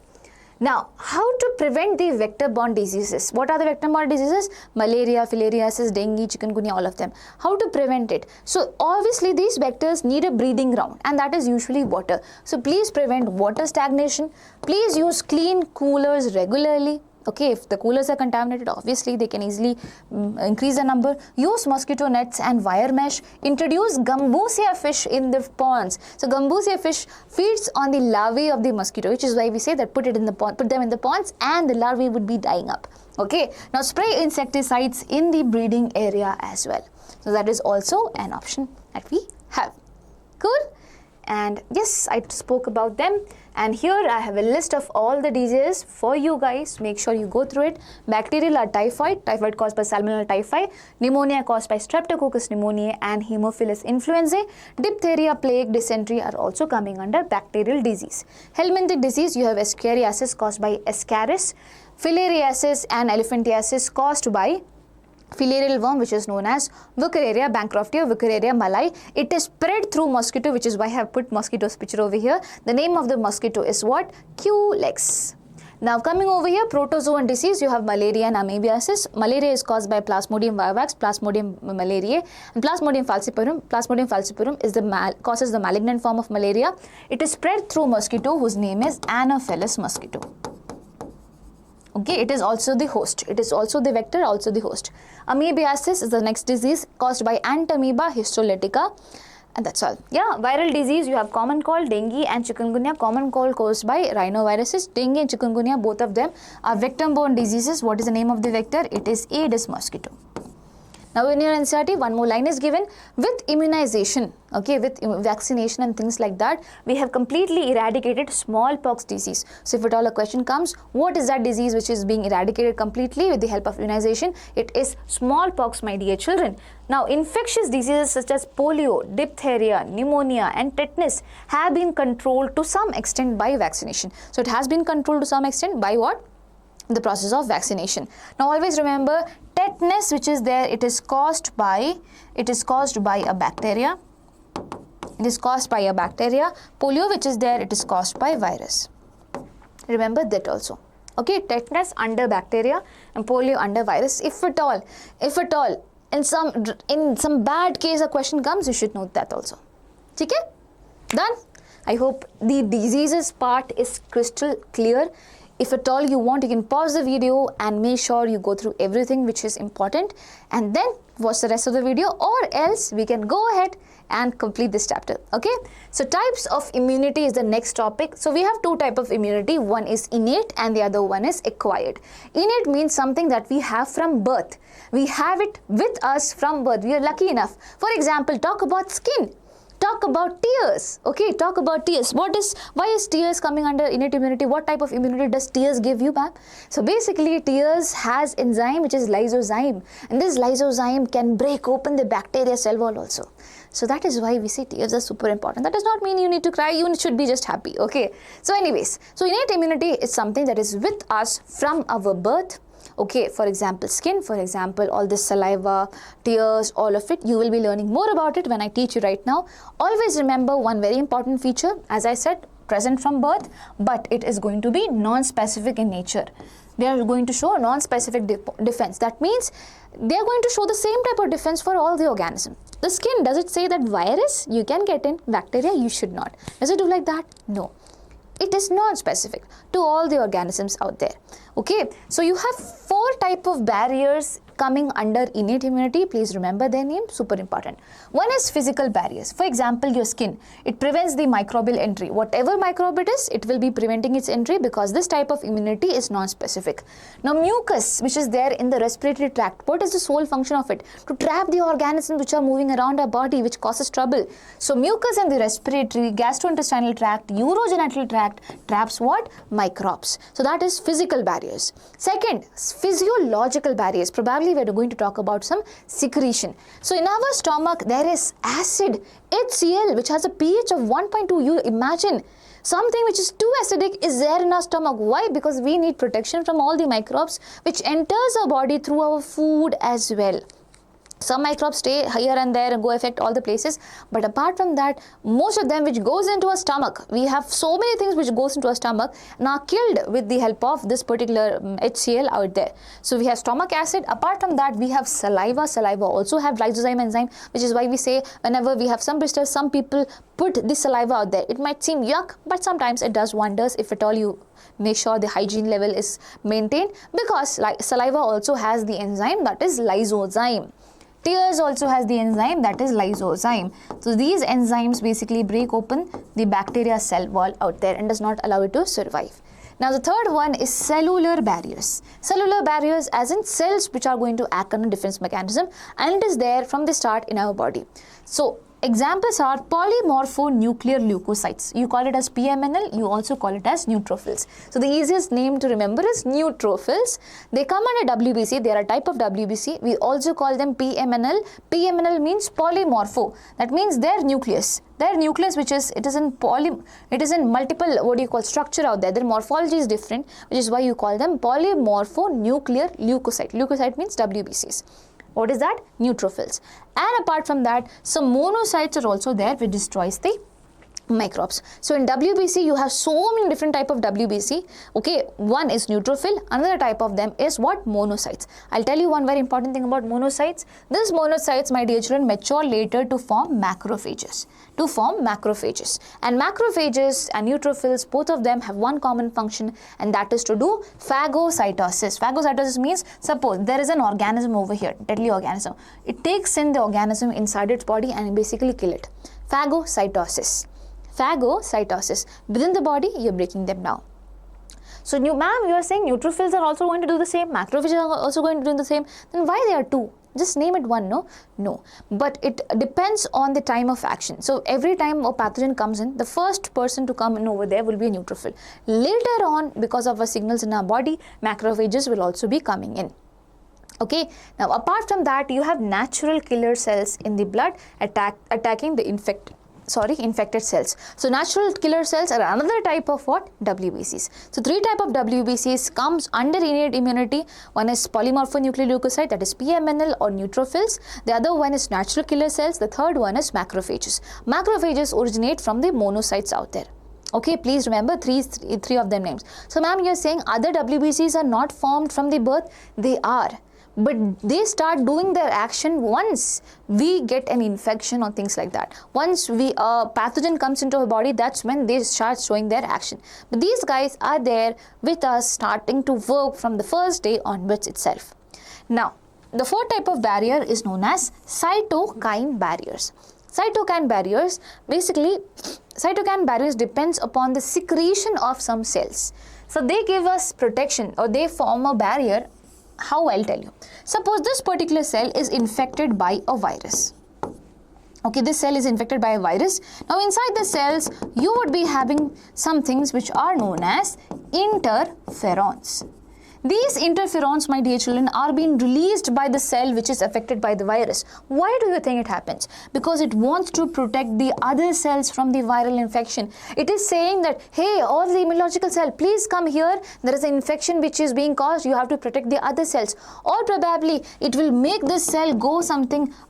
Now, how to prevent the vector-borne diseases? What are the vector-borne diseases? Malaria, filariasis, dengue, chikungunya, all of them. How to prevent it? So, obviously, these vectors need a breathing ground, and that is usually water. So, please prevent water stagnation. Please use clean coolers regularly. Okay, if the coolers are contaminated, obviously they can easily increase the number. Use mosquito nets and wire mesh. Introduce Gambusia fish in the ponds. So Gambusia fish feeds on the larvae of the mosquito, which is why we say that put them in the ponds and the larvae would be dying up. Okay, now spray insecticides in the breeding area as well. So that is also an option that we have. Cool? And yes, I spoke about them, and here I have a list of all the diseases for you guys. Make sure you go through it. Bacterial are typhoid caused by Salmonella typhi, pneumonia caused by Streptococcus pneumoniae and Haemophilus influenzae, diphtheria, plague, dysentery are also coming under bacterial disease. Helminthic disease, you have Ascariasis caused by Ascaris, filariasis and elephantiasis caused by filarial worm, which is known as Wuchereria bancrofti or Wuchereria malai. It is spread through mosquito, which is why I have put mosquito's picture over here. The name of the mosquito is what? Culex. Now coming over here, protozoan disease, you have malaria and amoebiasis. Malaria is caused by Plasmodium vivax, Plasmodium malariae, and Plasmodium falciparum. Plasmodium falciparum is causes the malignant form of malaria. It is spread through mosquito whose name is Anopheles mosquito. Okay, it is also the host. It is also the vector, also the host. Amoebiasis is the next disease caused by Entamoeba histolytica. And that's all. Yeah, viral disease, you have common cold, dengue and chikungunya. Common cold caused by rhinoviruses. Dengue and chikungunya, both of them are vector-borne diseases. What is the name of the vector? It is Aedes mosquito. Now in your NCERT, one more line is given. With immunization, okay, with vaccination and things like that, we have completely eradicated smallpox disease. So if at all a question comes, what is that disease which is being eradicated completely with the help of immunization? It is smallpox, my dear children. Now infectious diseases such as polio, diphtheria, pneumonia and tetanus have been controlled to some extent by vaccination. So it has been controlled to some extent by what? The process of vaccination. Now always remember, tetanus which is there, it is caused by a bacteria. It is caused by a bacteria. Polio which is there, it is caused by virus. Remember that also. Okay, tetanus under bacteria and polio under virus. If at all, in some bad case a question comes, you should note that also. Okay? Done? I hope the diseases part is crystal clear. If at all you want, you can pause the video and make sure you go through everything which is important and then watch the rest of the video, or else we can go ahead and complete this chapter. Okay, so types of immunity is the next topic. So we have two types of immunity. One is innate and the other one is acquired. Innate means something that we have from birth. We have it with us from birth. We are lucky enough. For example, talk about skin. Talk about tears. Okay, talk about tears. Why is tears coming under innate immunity? What type of immunity does tears give you, ma'am? So basically, tears has enzyme which is lysozyme, and this lysozyme can break open the bacteria cell wall also. So that is why we say tears are super important. That does not mean you need to cry. You should be just happy. Okay. So anyways, so innate immunity is something that is with us from our birth. Okay, for example, skin, for example, all this saliva, tears, all of it, you will be learning more about it when I teach you right now. Always remember one very important feature, as I said, present from birth, but it is going to be non-specific in nature. They are going to show non-specific defense. That means they are going to show the same type of defense for all the organisms. The skin, does it say that virus you can get in, bacteria you should not? Does it do like that? No. It is non-specific to all the organisms out there. Okay, so you have 4 types of barriers coming under innate immunity. Please remember their name, super important. One is physical barriers. For example, your skin. It prevents the microbial entry. Whatever microbe it is, it will be preventing its entry because this type of immunity is non-specific. Now mucus, which is there in the respiratory tract, what is the sole function of it? To trap the organisms which are moving around our body, which causes trouble. So mucus in the respiratory, gastrointestinal tract, urogenital tract traps what? Microbes. So that is physical barriers. Second, physiological barriers. Probably we are going to talk about some secretion. So in our stomach there is acid HCl which has a pH of 1.2. You imagine something which is too acidic is there in our stomach. Why? Because we need protection from all the microbes which enters our body through our food as well. Some microbes stay here and there and go affect all the places, but apart from that, most of them which goes into our stomach, we have so many things which goes into our stomach and are killed with the help of this particular HCl out there. So we have stomach acid. Apart from that, we have saliva. Saliva also have lysozyme enzyme, which is why we say whenever we have some blisters, some people put the saliva out there. It might seem yuck, but sometimes it does wonders if at all you make sure the hygiene level is maintained, because saliva also has the enzyme that is lysozyme. Tears also has the enzyme that is lysozyme. So these enzymes basically break open the bacteria cell wall out there and does not allow it to survive. Now the third one is cellular barriers. Cellular barriers as in cells which are going to act on a defense mechanism, and it is there from the start in our body. So examples are polymorphonuclear leukocytes. You call it as PMNL, you also call it as neutrophils. So the easiest name to remember is neutrophils. They come under WBC, they are a type of WBC. We also call them PMNL. PMNL means polymorpho. That means their nucleus. Their nucleus, which is, it is in multiple, structure out there. Their morphology is different, which is why you call them polymorphonuclear leukocyte. Leukocyte means WBCs. What is that? Neutrophils. And apart from that, some monocytes are also there which destroys the microbes. So in WBC, you have so many different type of WBC. Okay, one is neutrophil, another type of them is what? Monocytes. I'll tell you one very important thing about monocytes. These monocytes, my dear children, mature later to form macrophages. And macrophages and neutrophils, both of them have one common function, and that is to do phagocytosis. Phagocytosis means, suppose there is an organism over here, deadly organism. It takes in the organism inside its body and basically kill it. Phagocytosis. Within the body, you're breaking them down. So, ma'am, you are saying neutrophils are also going to do the same, macrophages are also going to do the same. Then why there are two? Just name it one, no? No. But it depends on the time of action. So, every time a pathogen comes in, the first person to come in over there will be a neutrophil. Later on, because of our signals in our body, macrophages will also be coming in. Okay, now apart from that, you have natural killer cells in the blood attacking the infected cells. So natural killer cells are another type of what? WBCs. So three type of WBCs comes under innate immunity. One is polymorphonucleoleucocyte, that is PMNL or neutrophils. The other one is natural killer cells. The third one is macrophages. Macrophages originate from the monocytes out there. Okay, please remember three of them names. So ma'am, you're saying other WBCs are not formed from the birth? They are. But they start doing their action once we get an infection or things like that. Once a pathogen comes into our body, that's when they start showing their action. But these guys are there with us, starting to work from the first day onwards itself. Now, the fourth type of barrier is known as cytokine barriers. Cytokine barriers, basically, cytokine barriers depends upon the secretion of some cells. So they give us protection, or they form a barrier. How? I'll tell you. Suppose this particular cell is infected by a virus. Okay, this cell is infected by a virus. Now inside the cells, you would be having some things which are known as interferons. These interferons, my dear children, are being released by the cell which is affected by the virus. Why do you think it happens? Because it wants to protect the other cells from the viral infection. It is saying that, hey, all the immunological cell, please come here. There is an infection which is being caused. You have to protect the other cells. Or probably it will make this cell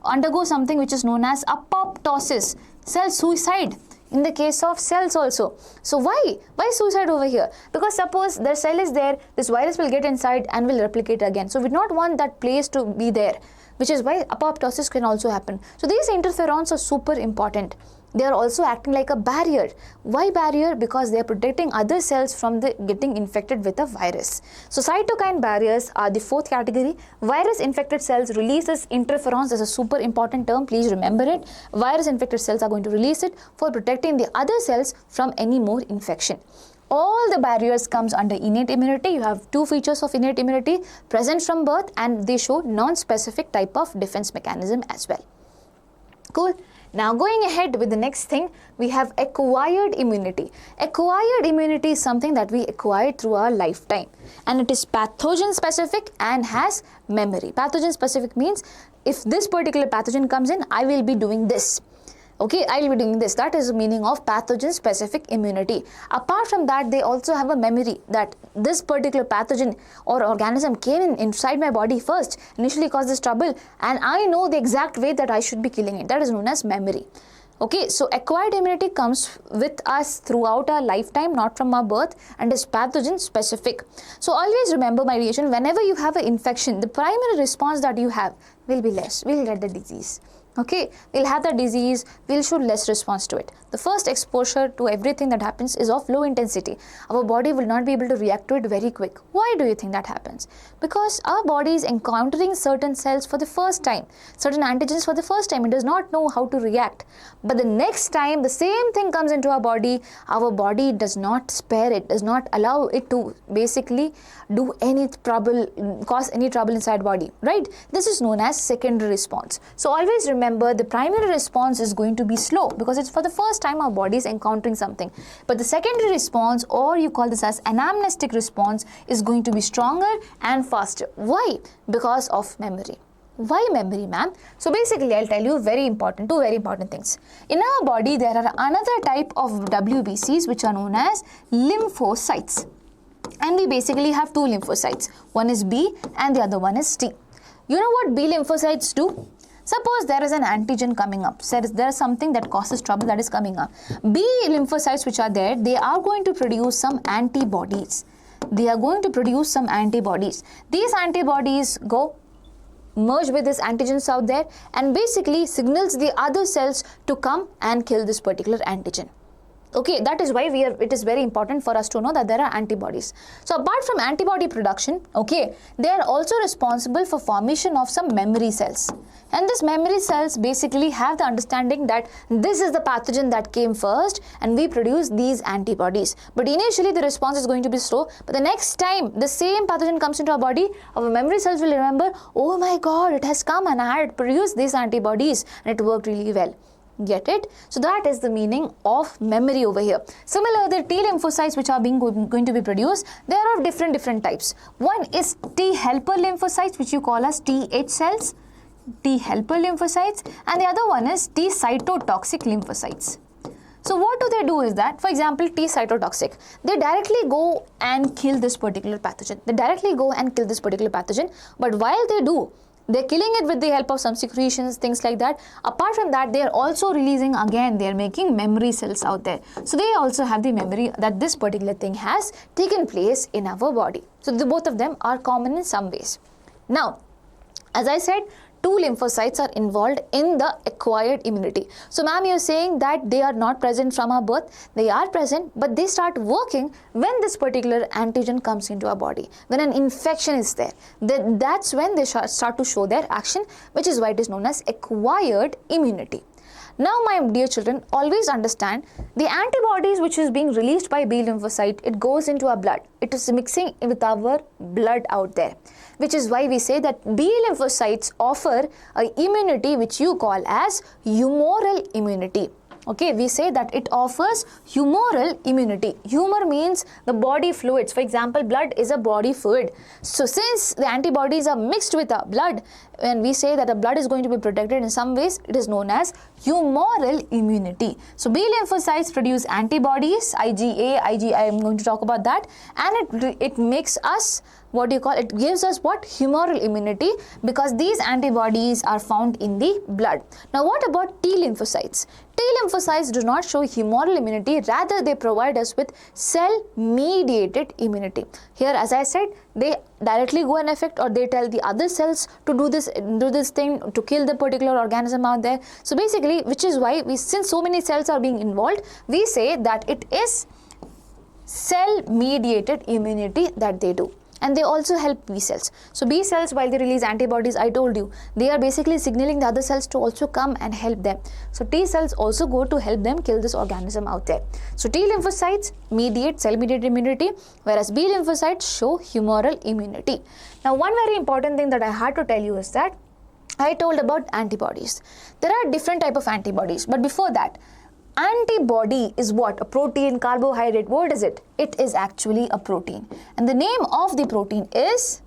undergo something which is known as apoptosis, cell suicide. In the case of cells also. So why suicide over here? Because suppose the cell is there, this virus will get inside and will replicate again. So we do not want that place to be there, which is why apoptosis can also happen. So these interferons are super important. They are also acting like a barrier. Why barrier? Because they are protecting other cells from getting infected with a virus. So cytokine barriers are the fourth category. Virus infected cells releases interferons. That's a super important term. Please remember it. Virus infected cells are going to release it for protecting the other cells from any more infection. All the barriers comes under innate immunity. You have two features of innate immunity present from birth, and they show non-specific type of defense mechanism as well. Cool. Now going ahead with the next thing, we have acquired immunity. Acquired immunity is something that we acquired through our lifetime, and it is pathogen specific and has memory. Pathogen specific means if this particular pathogen comes in, I will be doing this. Okay, I will be doing this. That is the meaning of pathogen specific immunity. Apart from that, they also have a memory that this particular pathogen or organism came inside my body first, initially caused this trouble, and I know the exact way that I should be killing it. That is known as memory. Okay, so acquired immunity comes with us throughout our lifetime, not from our birth, and is pathogen specific. So always remember, my dear children, whenever you have an infection, the primary response that you have will be less. We'll get the disease. Okay, we'll have the disease, we'll show less response to it. The first exposure to everything that happens is of low intensity. Our body will not be able to react to it very quick. Why do you think that happens? Because our body is encountering certain cells for the first time, certain antigens for the first time. It does not know how to react. But the next time the same thing comes into our body does not spare it, does not allow it to basically do any trouble, cause any trouble inside body, right? This is known as secondary response. So always remember, the primary response is going to be slow because it's for the first time our body is encountering something. But the secondary response, or you call this as anamnestic response, is going to be stronger and faster. Why? Because of memory. Why memory, ma'am? So basically, I'll tell you two very important things. In our body, there are another type of WBCs which are known as lymphocytes. And we basically have two lymphocytes. One is B and the other one is T. You know what B lymphocytes do? Suppose there is an antigen coming up. There is something that causes trouble that is coming up. B lymphocytes which are there, they are going to produce some antibodies. They are going to produce some antibodies. These antibodies go merge with these antigens out there and basically signals the other cells to come and kill this particular antigen. Okay, that is why it is very important for us to know that there are antibodies. So apart from antibody production, okay, they are also responsible for formation of some memory cells. And these memory cells basically have the understanding that this is the pathogen that came first and we produce these antibodies. But initially the response is going to be slow, but the next time the same pathogen comes into our body, our memory cells will remember, oh my god, it has come and I had produced these antibodies and it worked really well. Get it? So that is the meaning of memory over here. Similarly, the T lymphocytes which are going to be produced, they are of different types. One is T helper lymphocytes, which you call as TH cells, T helper lymphocytes, and the other one is T cytotoxic lymphocytes. So what do they do is that, for example, T cytotoxic, they directly go and kill this particular pathogen. But while they do, they're killing it with the help of some secretions, things like that. Apart from that, they are also releasing, again, they're making memory cells out there. So they also have the memory that this particular thing has taken place in our body. So both of them are common in some ways. Now, as I said, two lymphocytes are involved in the acquired immunity. So ma'am, you're saying that they are not present from our birth. They are present, but they start working when this particular antigen comes into our body. When an infection is there, that's when they start to show their action, which is why it is known as acquired immunity. Now, my dear children, always understand the antibodies which is being released by B lymphocyte, it goes into our blood. It is mixing with our blood out there, which is why we say that B lymphocytes offer a immunity which you call as humoral immunity. Okay, we say that it offers humoral immunity. Humor means the body fluids. For example, blood is a body fluid. So since the antibodies are mixed with our blood, when we say that the blood is going to be protected in some ways, it is known as humoral immunity. So B lymphocytes produce antibodies, IgA, I am going to talk about that, and it makes us, it gives us what? Humoral immunity, because these antibodies are found in the blood. Now what about T lymphocytes? T lymphocytes do not show humoral immunity, rather they provide us with cell-mediated immunity. Here, as I said, they directly go and affect, or they tell the other cells to do this thing, to kill the particular organism out there. So basically, which is why since so many cells are being involved, we say that it is cell-mediated immunity that they do. And they also help B cells. So B cells, while they release antibodies, I told you, they are basically signaling the other cells to also come and help them. So T cells also go to help them kill this organism out there. So T lymphocytes mediate cell-mediated immunity, whereas B lymphocytes show humoral immunity. Now, one very important thing that I had to tell you is that I told about antibodies. There are different types of antibodies, but before that, antibody is what? A protein, carbohydrate. What is it? It is actually a protein. And the name of the protein is,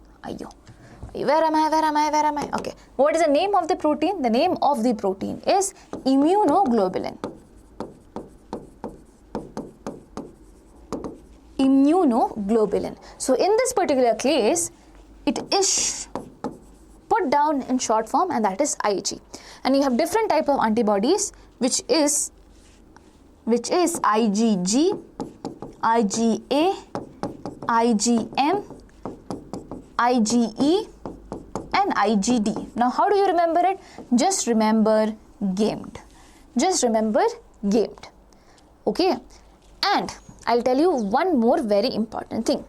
where am I? Okay. What is the name of the protein? The name of the protein is immunoglobulin. Immunoglobulin. So in this particular case, it is put down in short form, and that is Ig. And you have different type of antibodies, which is IgG, IgA, IgM, IgE, and IgD. Now, how do you remember it? Just remember GAMED. Okay. And I'll tell you one more very important thing.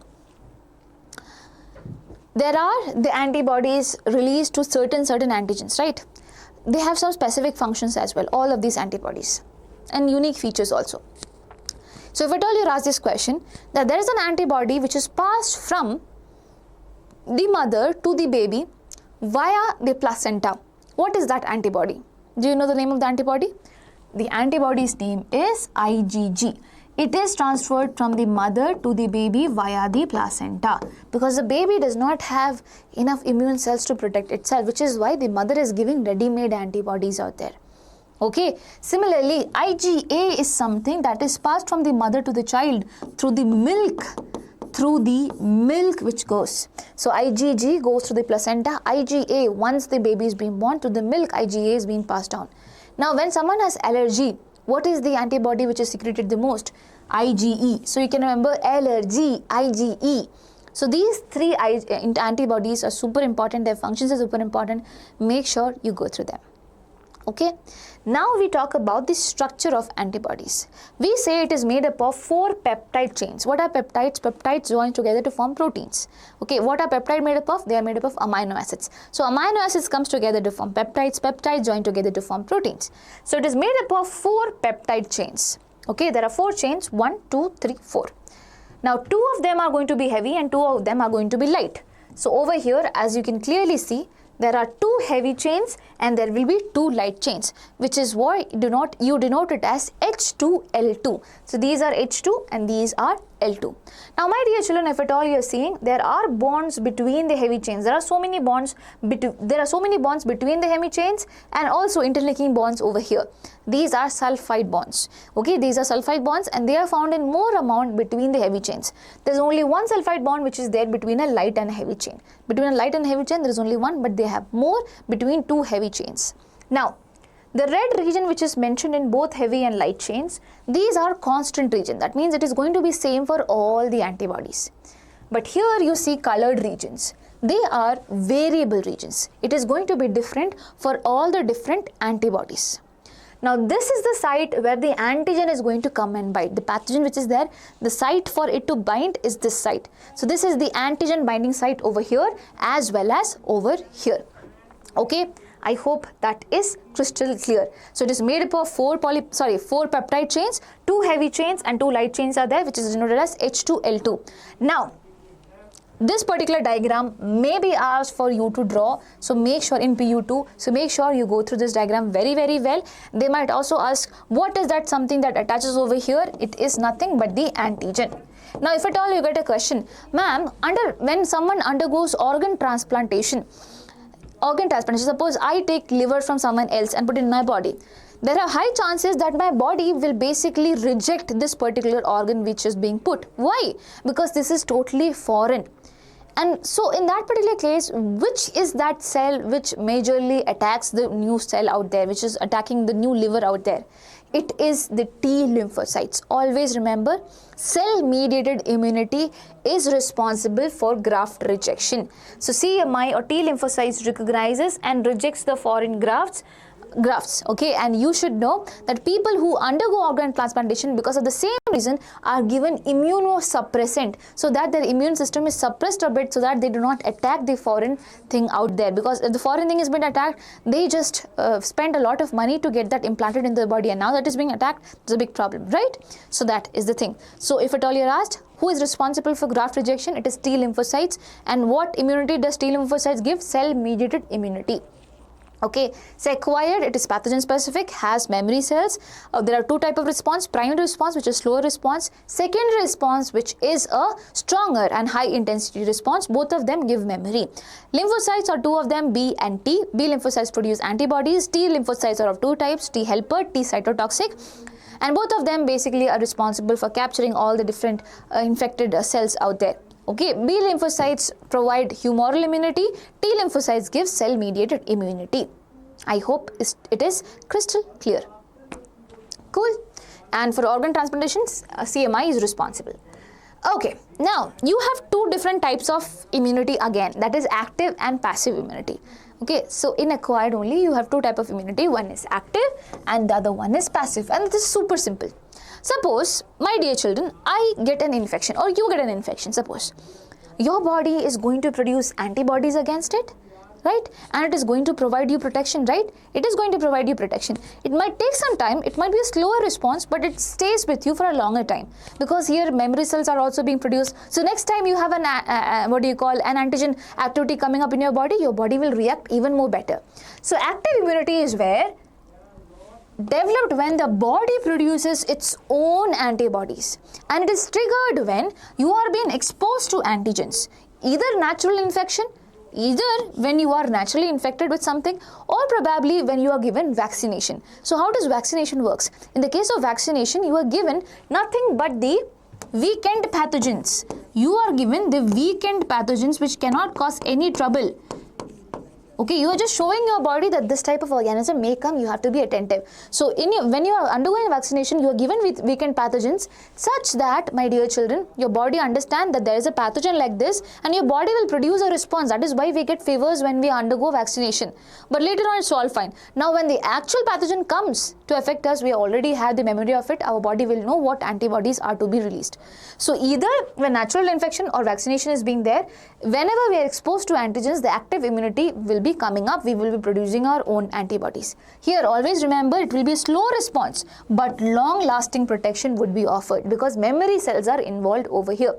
There are the antibodies released to certain antigens, right? They have some specific functions as well, all of these antibodies, and unique features also. So if at all you're asked this question, that there is an antibody which is passed from the mother to the baby via the placenta. What is that antibody? Do you know the name of the antibody? The antibody's name is IgG. It is transferred from the mother to the baby via the placenta, because the baby does not have enough immune cells to protect itself, which is why the mother is giving ready-made antibodies out there. Okay. Similarly, IgA is something that is passed from the mother to the child through the milk through the milk which goes. So IgG goes through the placenta, IgA, once the baby is being born, to the milk, IgA is being passed down. Now when someone has allergy, what is the antibody which is secreted the most? IgE. So you can remember allergy, IgE. So these three antibodies are super important, their functions are super important. Make sure you go through them. Okay, now we talk about the structure of antibodies. We say it is made up of 4 peptide chains. What are peptides? Peptides join together to form proteins. Okay, what are peptides made up of? They are made up of amino acids. So amino acids comes together to form peptides, peptides join together to form proteins. So it is made up of 4 peptide chains. Okay, there are 4 chains, 1, 2, 3, 4. Now 2 of them are going to be heavy and 2 of them are going to be light. So over here, as you can clearly see, there are 2 heavy chains and there will be 2 light chains, which is why you denote it as H2L2. So these are H2 and these are L2. Now my dear children, if at all you are seeing, there are bonds between the heavy chains. There are so many bonds between the heavy chains and also interlinking bonds over here. These are sulfide bonds. Okay, these are sulfide bonds and they are found in more amount between the heavy chains. There is only one sulfide bond which is there between a light and a heavy chain. Between a light and heavy chain there is only one, but they have more between 2 heavy chains. Now the red region which is mentioned in both heavy and light chains, these are constant region. That means it is going to be same for all the antibodies. But here you see colored regions. They are variable regions. It is going to be different for all the different antibodies. Now this is the site where the antigen is going to come and bind. The pathogen which is there, the site for it to bind is this site. So this is the antigen binding site over here as well as over here. Okay, I hope that is crystal clear. So it is made up of 4 peptide chains, 2 heavy chains and 2 light chains are there, which is denoted as H2L2. Now this particular diagram may be asked for you to draw, so make sure in PU2, so make sure you go through this diagram very well. They might also ask, what is that something that attaches over here? It is nothing but the antigen. Now if at all you get a question, ma'am, when someone undergoes organ transplantation, suppose I take liver from someone else and put it in my body, there are high chances that my body will basically reject this particular organ which is being put. Why? Because this is totally foreign. And so in that particular case, which is that cell which majorly attacks the new cell out there, which is attacking the new liver out there? It is the T lymphocytes. Always remember, cell-mediated immunity is responsible for graft rejection. So CMI or T lymphocytes recognizes and rejects the foreign grafts, okay, and you should know that people who undergo organ transplantation because of the same reason are given immunosuppressant, so that their immune system is suppressed a bit so that they do not attack the foreign thing out there, because if the foreign thing has been attacked, they just spend a lot of money to get that implanted in their body, and now that is being attacked, it's a big problem, right? So that is the thing. So if at all you're asked, who is responsible for graft rejection? It is T lymphocytes. And what immunity does T lymphocytes give? Cell-mediated immunity. Okay, so acquired, it is pathogen specific, has memory cells. There are 2 types of response: primary response, which is slower response; secondary response, which is a stronger and high intensity response. Both of them give memory. Lymphocytes are 2 of them, B and T. B lymphocytes produce antibodies. T lymphocytes are of 2 types: T helper, T cytotoxic. And both of them basically are responsible for capturing all the different infected cells out there. Okay, B lymphocytes provide humoral immunity, T lymphocytes give cell-mediated immunity. I hope it is crystal clear. Cool. And for organ transplantations, CMI is responsible. Okay, now you have 2 different types of immunity again, that is active and passive immunity. Okay, so in acquired only you have 2 types of immunity, one is active and the other one is passive, and this is super simple. Suppose, my dear children, I get an infection or you get an infection, suppose. Your body is going to produce antibodies against it, right? And it is going to provide you protection, right? It is going to provide you protection. It might take some time, it might be a slower response, but it stays with you for a longer time, because here memory cells are also being produced. So next time you have an antigen activity coming up in your body will react even more better. So active immunity is where developed when the body produces its own antibodies, and it is triggered when you are being exposed to antigens, either natural infection, either when you are naturally infected with something, or probably when you are given vaccination. So how does vaccination works? In the case of vaccination, you are given nothing but the weakened pathogens. You are given the weakened pathogens which cannot cause any trouble. Okay, you are just showing your body that this type of organism may come, you have to be attentive. So when you are undergoing vaccination, you are given with weakened pathogens such that, my dear children, your body understand that there is a pathogen like this and your body will produce a response. That is why we get fevers when we undergo vaccination. But later on it's all fine. Now when the actual pathogen comes to affect us, we already have the memory of it. Our body will know what antibodies are to be released. So either when natural infection or vaccination is being there, whenever we are exposed to antigens, the active immunity will be coming up. We will be producing our own antibodies. Here always remember, it will be a slow response, but long lasting protection would be offered because memory cells are involved over here.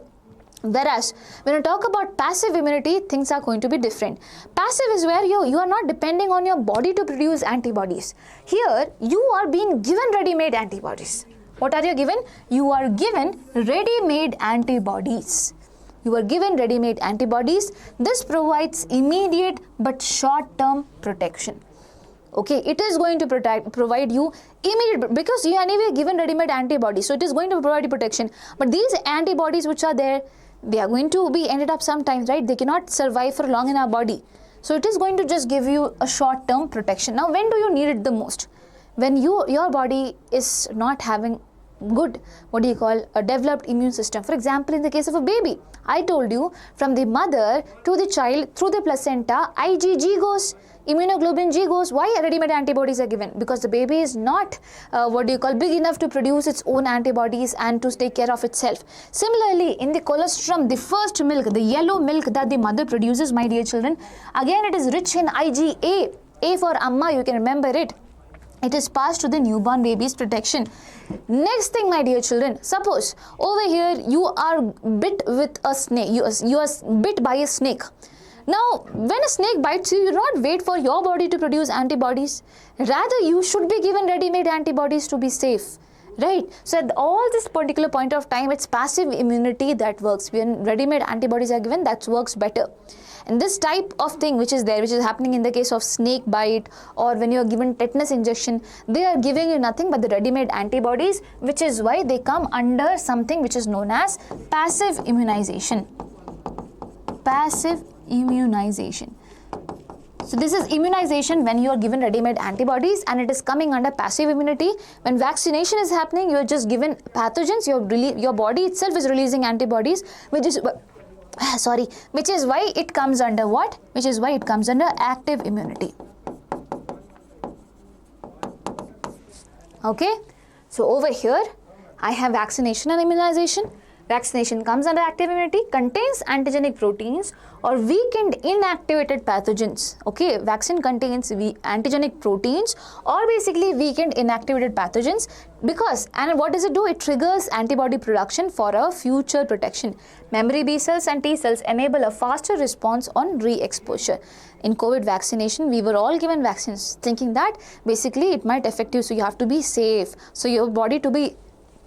Whereas when you talk about passive immunity, things are going to be different. Passive is where you are not depending on your body to produce antibodies. Here you are being given ready-made antibodies. What are you given? You are given ready-made antibodies. You are given ready-made antibodies. This provides immediate but short-term protection. Okay, it is going to provide you immediate, because you are anyway given ready-made antibodies, so it is going to provide you protection. But these antibodies which are there, they are going to be ended up sometimes, right? They cannot survive for long in our body. So it is going to just give you a short-term protection. Now, when do you need it the most? When your body is not having good, a developed immune system. For example, in the case of a baby, I told you from the mother to the child through the placenta, IgG goes, immunoglobulin G goes. Why ready-made antibodies are given? Because the baby is not big enough to produce its own antibodies and to take care of itself. Similarly, in the colostrum, the first milk, the yellow milk that the mother produces, my dear children, again it is rich in IgA. A for Amma, you can remember it. It is passed to the newborn baby's protection. Next thing, my dear children, suppose over here you are bit with a snake. You are bit by a snake. Now, when a snake bites you, you do not wait for your body to produce antibodies. Rather, you should be given ready-made antibodies to be safe. Right? So at all this particular point of time, it's passive immunity that works. When ready-made antibodies are given, that works better. And this type of thing which is happening in the case of snake bite or when you are given tetanus injection, they are giving you nothing but the ready-made antibodies, which is why they come under something which is known as passive immunization. Passive immunization. So this is immunization when you are given ready-made antibodies, and it is coming under passive immunity. When vaccination is happening, you are just given pathogens, your body itself is releasing antibodies, which is why it comes under what? Which is why it comes under active immunity. Okay, so over here I have vaccination and immunization. Vaccination comes under active immunity, contains antigenic proteins or weakened inactivated pathogens. Okay, vaccine contains antigenic proteins or basically weakened inactivated pathogens and what does it do? It triggers antibody production for a future protection. Memory B cells and T cells enable a faster response on re-exposure. In COVID vaccination, we were all given vaccines thinking that basically it might affect you, so you have to be safe. So your body to be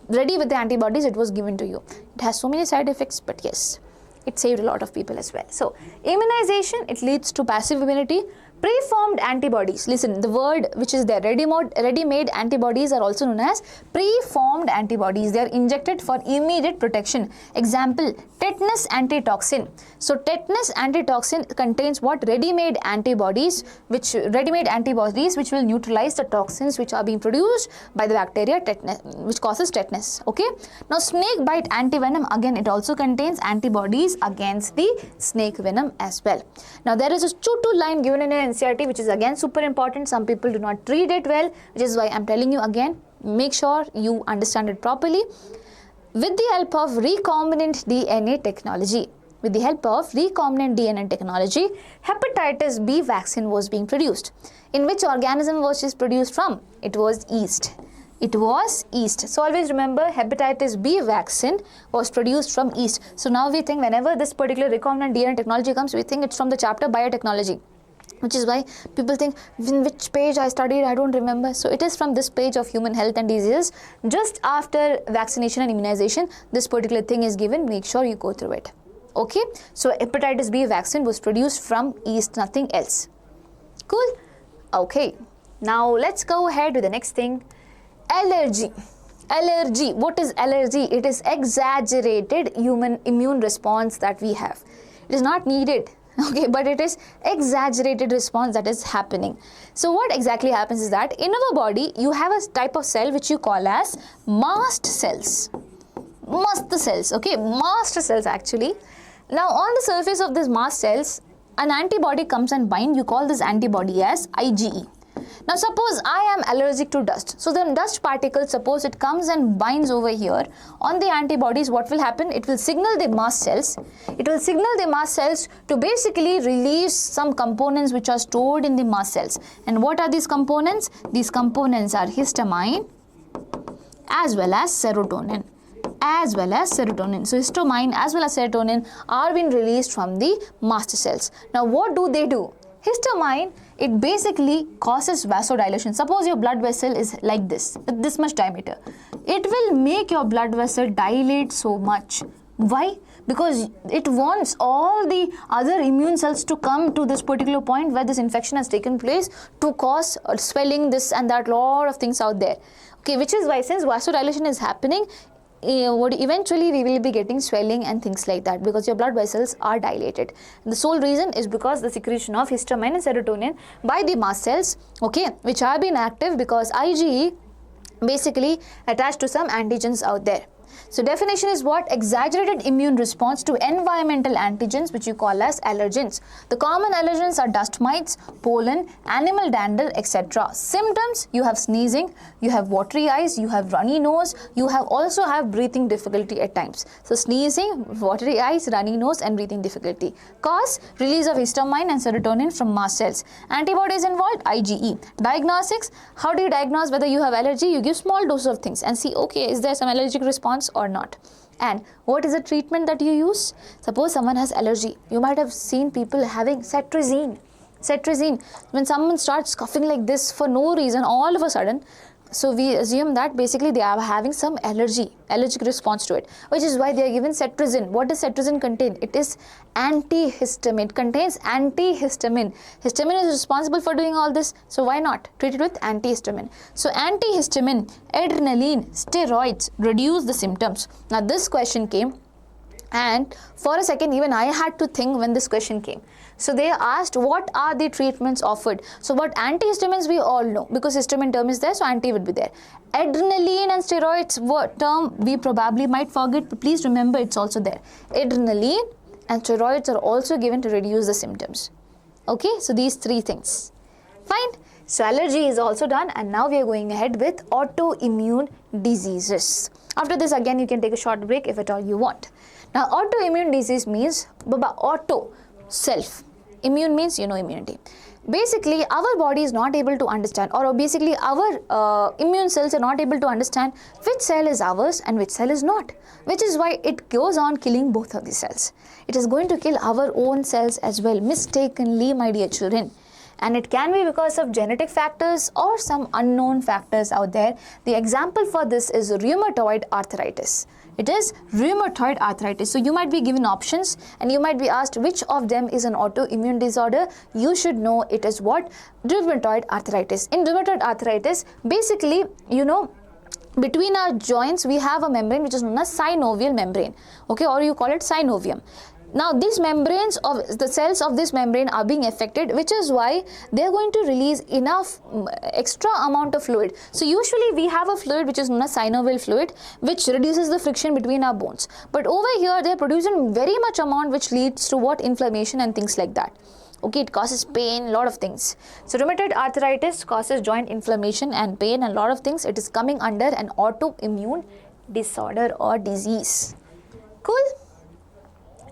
ready with the antibodies, it was given to you. It has so many side effects, but yes, it saved a lot of people as well. So immunization, it leads to passive immunity. Preformed antibodies, listen, the word which is there, ready-made antibodies are also known as preformed antibodies. They are injected for immediate protection. Example, tetanus antitoxin. So tetanus antitoxin contains what? Ready-made antibodies which will neutralize the toxins which are being produced by the bacteria tetanus, which causes tetanus. Okay. Now snake bite antivenom, again it also contains antibodies against the snake venom as well. Now there is a 2-2 line given in an NCERT which is again super important. Some people do not read it well, which is why I'm telling you again, make sure you understand it properly. With the help of recombinant DNA technology, hepatitis B vaccine was being produced. In which organism was this produced from? It was yeast. So always remember, hepatitis B vaccine was produced from yeast. So now we think whenever this particular recombinant DNA technology comes, we think it's from the chapter biotechnology. Which is why people think, in which page I studied, I don't remember. So it is from this page of human health and diseases. Just after vaccination and immunization, this particular thing is given. Make sure you go through it. Okay. So hepatitis B vaccine was produced from yeast, nothing else. Cool. Okay. Now let's go ahead with the next thing. Allergy. Allergy. What is allergy? It is exaggerated human immune response that we have. It is not needed, okay, but it is exaggerated response that is happening. So what exactly happens is that in our body you have a type of cell which you call as mast cells. Mast cells, okay, mast cells actually. Now on the surface of these mast cells, an antibody comes and binds. You call this antibody as IgE. Now suppose I am allergic to dust. So the dust particle, suppose it comes and binds over here on the antibodies, what will happen? It will signal the mast cells. It will signal the mast cells to basically release some components which are stored in the mast cells. And what are these components? These components are histamine as well as serotonin. So histamine as well as serotonin are being released from the mast cells. Now what do? Histamine, it basically causes vasodilation. Suppose your blood vessel is like this, with this much diameter. It will make your blood vessel dilate so much. Why? Because it wants all the other immune cells to come to this particular point where this infection has taken place to cause swelling, this and that, lot of things out there. Okay, which is why since vasodilation is happening, eventually we will be getting swelling and things like that because your blood vessels are dilated. The sole reason is because the secretion of histamine and serotonin by the mast cells, okay, which have been active because IgE basically attached to some antigens out there. So definition is what? Exaggerated immune response to environmental antigens which you call as allergens. The common allergens are dust mites, pollen, animal dander, etc. Symptoms: you have sneezing, you have watery eyes, you have runny nose, you have also have breathing difficulty at times. So sneezing, watery eyes, runny nose and breathing difficulty. Cause: release of histamine and serotonin from mast cells. Antibodies involved: IgE. Diagnostics: how do you diagnose whether you have allergy? You give small doses of things and see, okay, is there some allergic response or not. And what is the treatment that you use? Suppose someone has allergy. You might have seen people having cetirizine. When someone starts coughing like this for no reason, all of a sudden, so we assume that basically they are having some allergic response to it, which is why they are given cetirizine. What does cetirizine contain? It is antihistamine. It contains antihistamine. Histamine is responsible for doing all this, so why not treat it with antihistamine? So antihistamine, adrenaline, steroids reduce the symptoms. Now this question came, and for a second even I had to think when this question came. So they asked what are the treatments offered. So what antihistamines we all know because histamine term is there, so anti would be there. Adrenaline and steroids term we probably might forget, but please remember it's also there. Adrenaline and steroids are also given to reduce the symptoms. Okay, so these three things. Fine. So allergy is also done, and now we are going ahead with autoimmune diseases. After this again you can take a short break if at all you want. Now autoimmune disease means auto, self. Immune means immunity. Basically our body is not able to understand, or basically our immune cells are not able to understand which cell is ours and which cell is not, which is why it goes on killing both of the cells. It is going to kill our own cells as well, mistakenly, my dear children. And it can be because of genetic factors or some unknown factors out there. The example for this is rheumatoid arthritis. It is rheumatoid arthritis. So you might be given options and you might be asked which of them is an autoimmune disorder. You should know it is what? Rheumatoid arthritis. In rheumatoid arthritis, basically, between our joints we have a membrane which is known as synovial membrane, okay, or you call it synovium. Now these membranes of the cells of this membrane are being affected, which is why they are going to release enough extra amount of fluid. So usually we have a fluid which is known as synovial fluid, which reduces the friction between our bones. But over here they are producing very much amount, which leads to what? Inflammation and things like that. Okay, it causes pain, lot of things. So rheumatoid arthritis causes joint inflammation and pain and lot of things. It is coming under an autoimmune disorder or disease. Cool?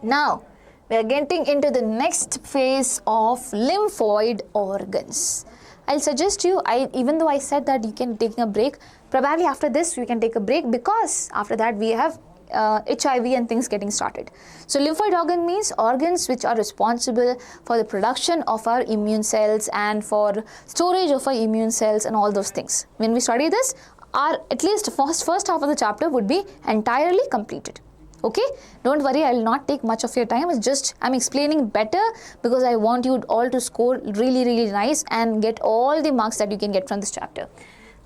Now, we are getting into the next phase of lymphoid organs. I'll suggest you, even though I said that you can take a break, probably after this you can take a break because after that we have HIV and things getting started. So lymphoid organ means organs which are responsible for the production of our immune cells and for storage of our immune cells and all those things. When we study this, our at least first half of the chapter would be entirely completed. Okay, don't worry, I will not take much of your time. It's just I'm explaining better because I want you all to score really nice and get all the marks that you can get from this chapter.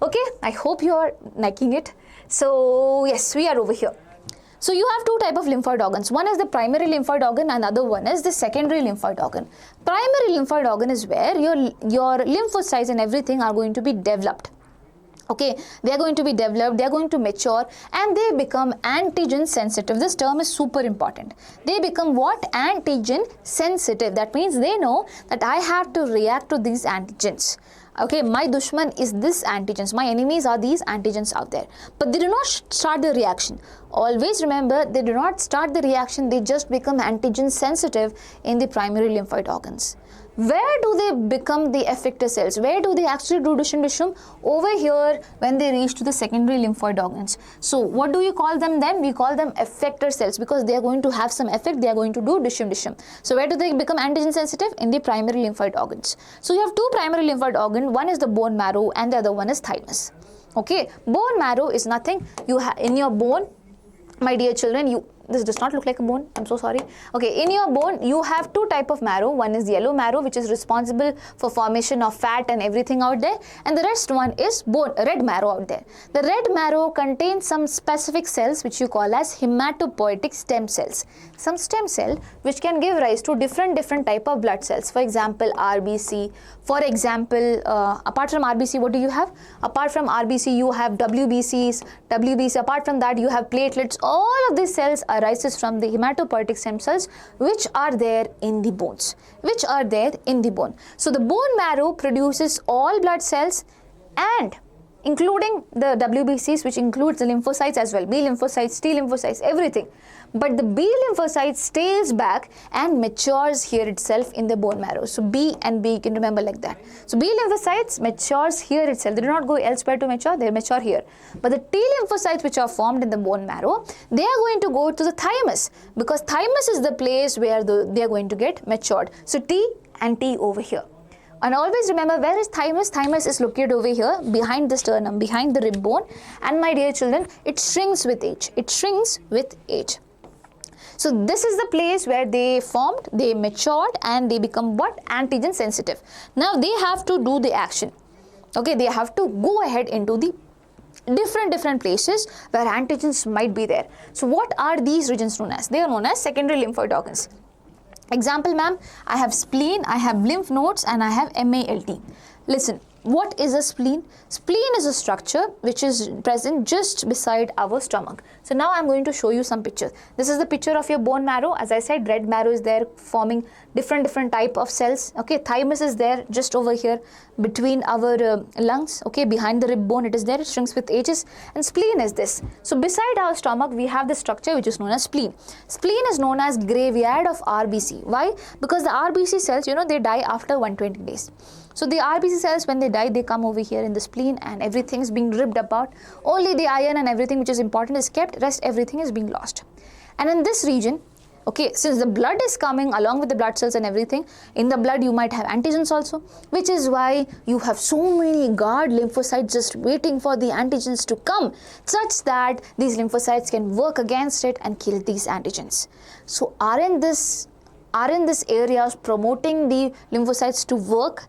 Okay, I hope you are liking it. So yes, we are over here. So you have two types of lymphoid organs. One is the primary lymphoid organ and other one is the secondary lymphoid organ. Primary lymphoid organ is where your lymphocytes and everything are going to be developed. Okay, they are going to be developed, they are going to mature and they become antigen sensitive. This term is super important. They become what? Antigen sensitive. That means they know that I have to react to these antigens. Okay, my dushman is this antigens, my enemies are these antigens out there. But they do not start the reaction. Always remember, they do not start the reaction, they just become antigen sensitive in the primary lymphoid organs. Where do they become the effector cells? Where do they actually do dishum? Over here when they reach to the secondary lymphoid organs. So what do you call them then? We call them effector cells because they are going to have some effect, they are going to do dishum. So where do they become antigen sensitive? In the primary lymphoid organs. So you have two primary lymphoid organs, one is the bone marrow and the other one is thymus. Okay, bone marrow is nothing, you have in your bone, my dear children, this does not look like a bone, I'm so sorry. Okay, in your bone, you have two types of marrow. One is yellow marrow, which is responsible for formation of fat and everything out there. And the rest one is red marrow out there. The red marrow contains some specific cells, which you call as hematopoietic stem cells. Some stem cell, which can give rise to different type of blood cells. For example, RBC. For example, apart from RBC, what do you have? Apart from RBC, you have WBCs. Apart from that, you have platelets. All of these cells arises from the hematopoietic stem cells which are there in the bones. So the bone marrow produces all blood cells and including the WBCs, which includes the lymphocytes as well, B lymphocytes, T lymphocytes, everything. But the B lymphocyte stays back and matures here itself in the bone marrow. So B and B, you can remember like that. So B lymphocytes matures here itself. They do not go elsewhere to mature, they mature here. But the T lymphocytes which are formed in the bone marrow, they are going to go to the thymus because thymus is the place where they are going to get matured. So T and T over here. And always remember, where is thymus? Thymus is located over here behind the sternum, behind the rib bone. And my dear children, it shrinks with age. So this is the place where they formed, they matured and they become what? Antigen sensitive. Now they have to do the action. Okay, they have to go ahead into the different places where antigens might be there. So what are these regions known as? They are known as secondary lymphoid organs. Example, ma'am, I have spleen, I have lymph nodes and I have MALT. Listen, what is a spleen? Spleen is a structure which is present just beside our stomach. So now I'm going to show you some pictures. This is the picture of your bone marrow. As I said, red marrow is there forming different type of cells. Okay, thymus is there just over here between our lungs. Okay, behind the rib bone it is there, it shrinks with ages. And spleen is this. So beside our stomach we have this structure which is known as spleen. Spleen is known as graveyard of RBC. Why? Because the RBC cells, they die after 120 days. So the RBC cells, when they die, they come over here in the spleen and everything is being ripped apart. Only the iron and everything which is important is kept, rest everything is being lost. And in this region, okay, since the blood is coming along with the blood cells and everything, in the blood you might have antigens also, which is why you have so many guard lymphocytes just waiting for the antigens to come, such that these lymphocytes can work against it and kill these antigens. So are in this areas promoting the lymphocytes to work,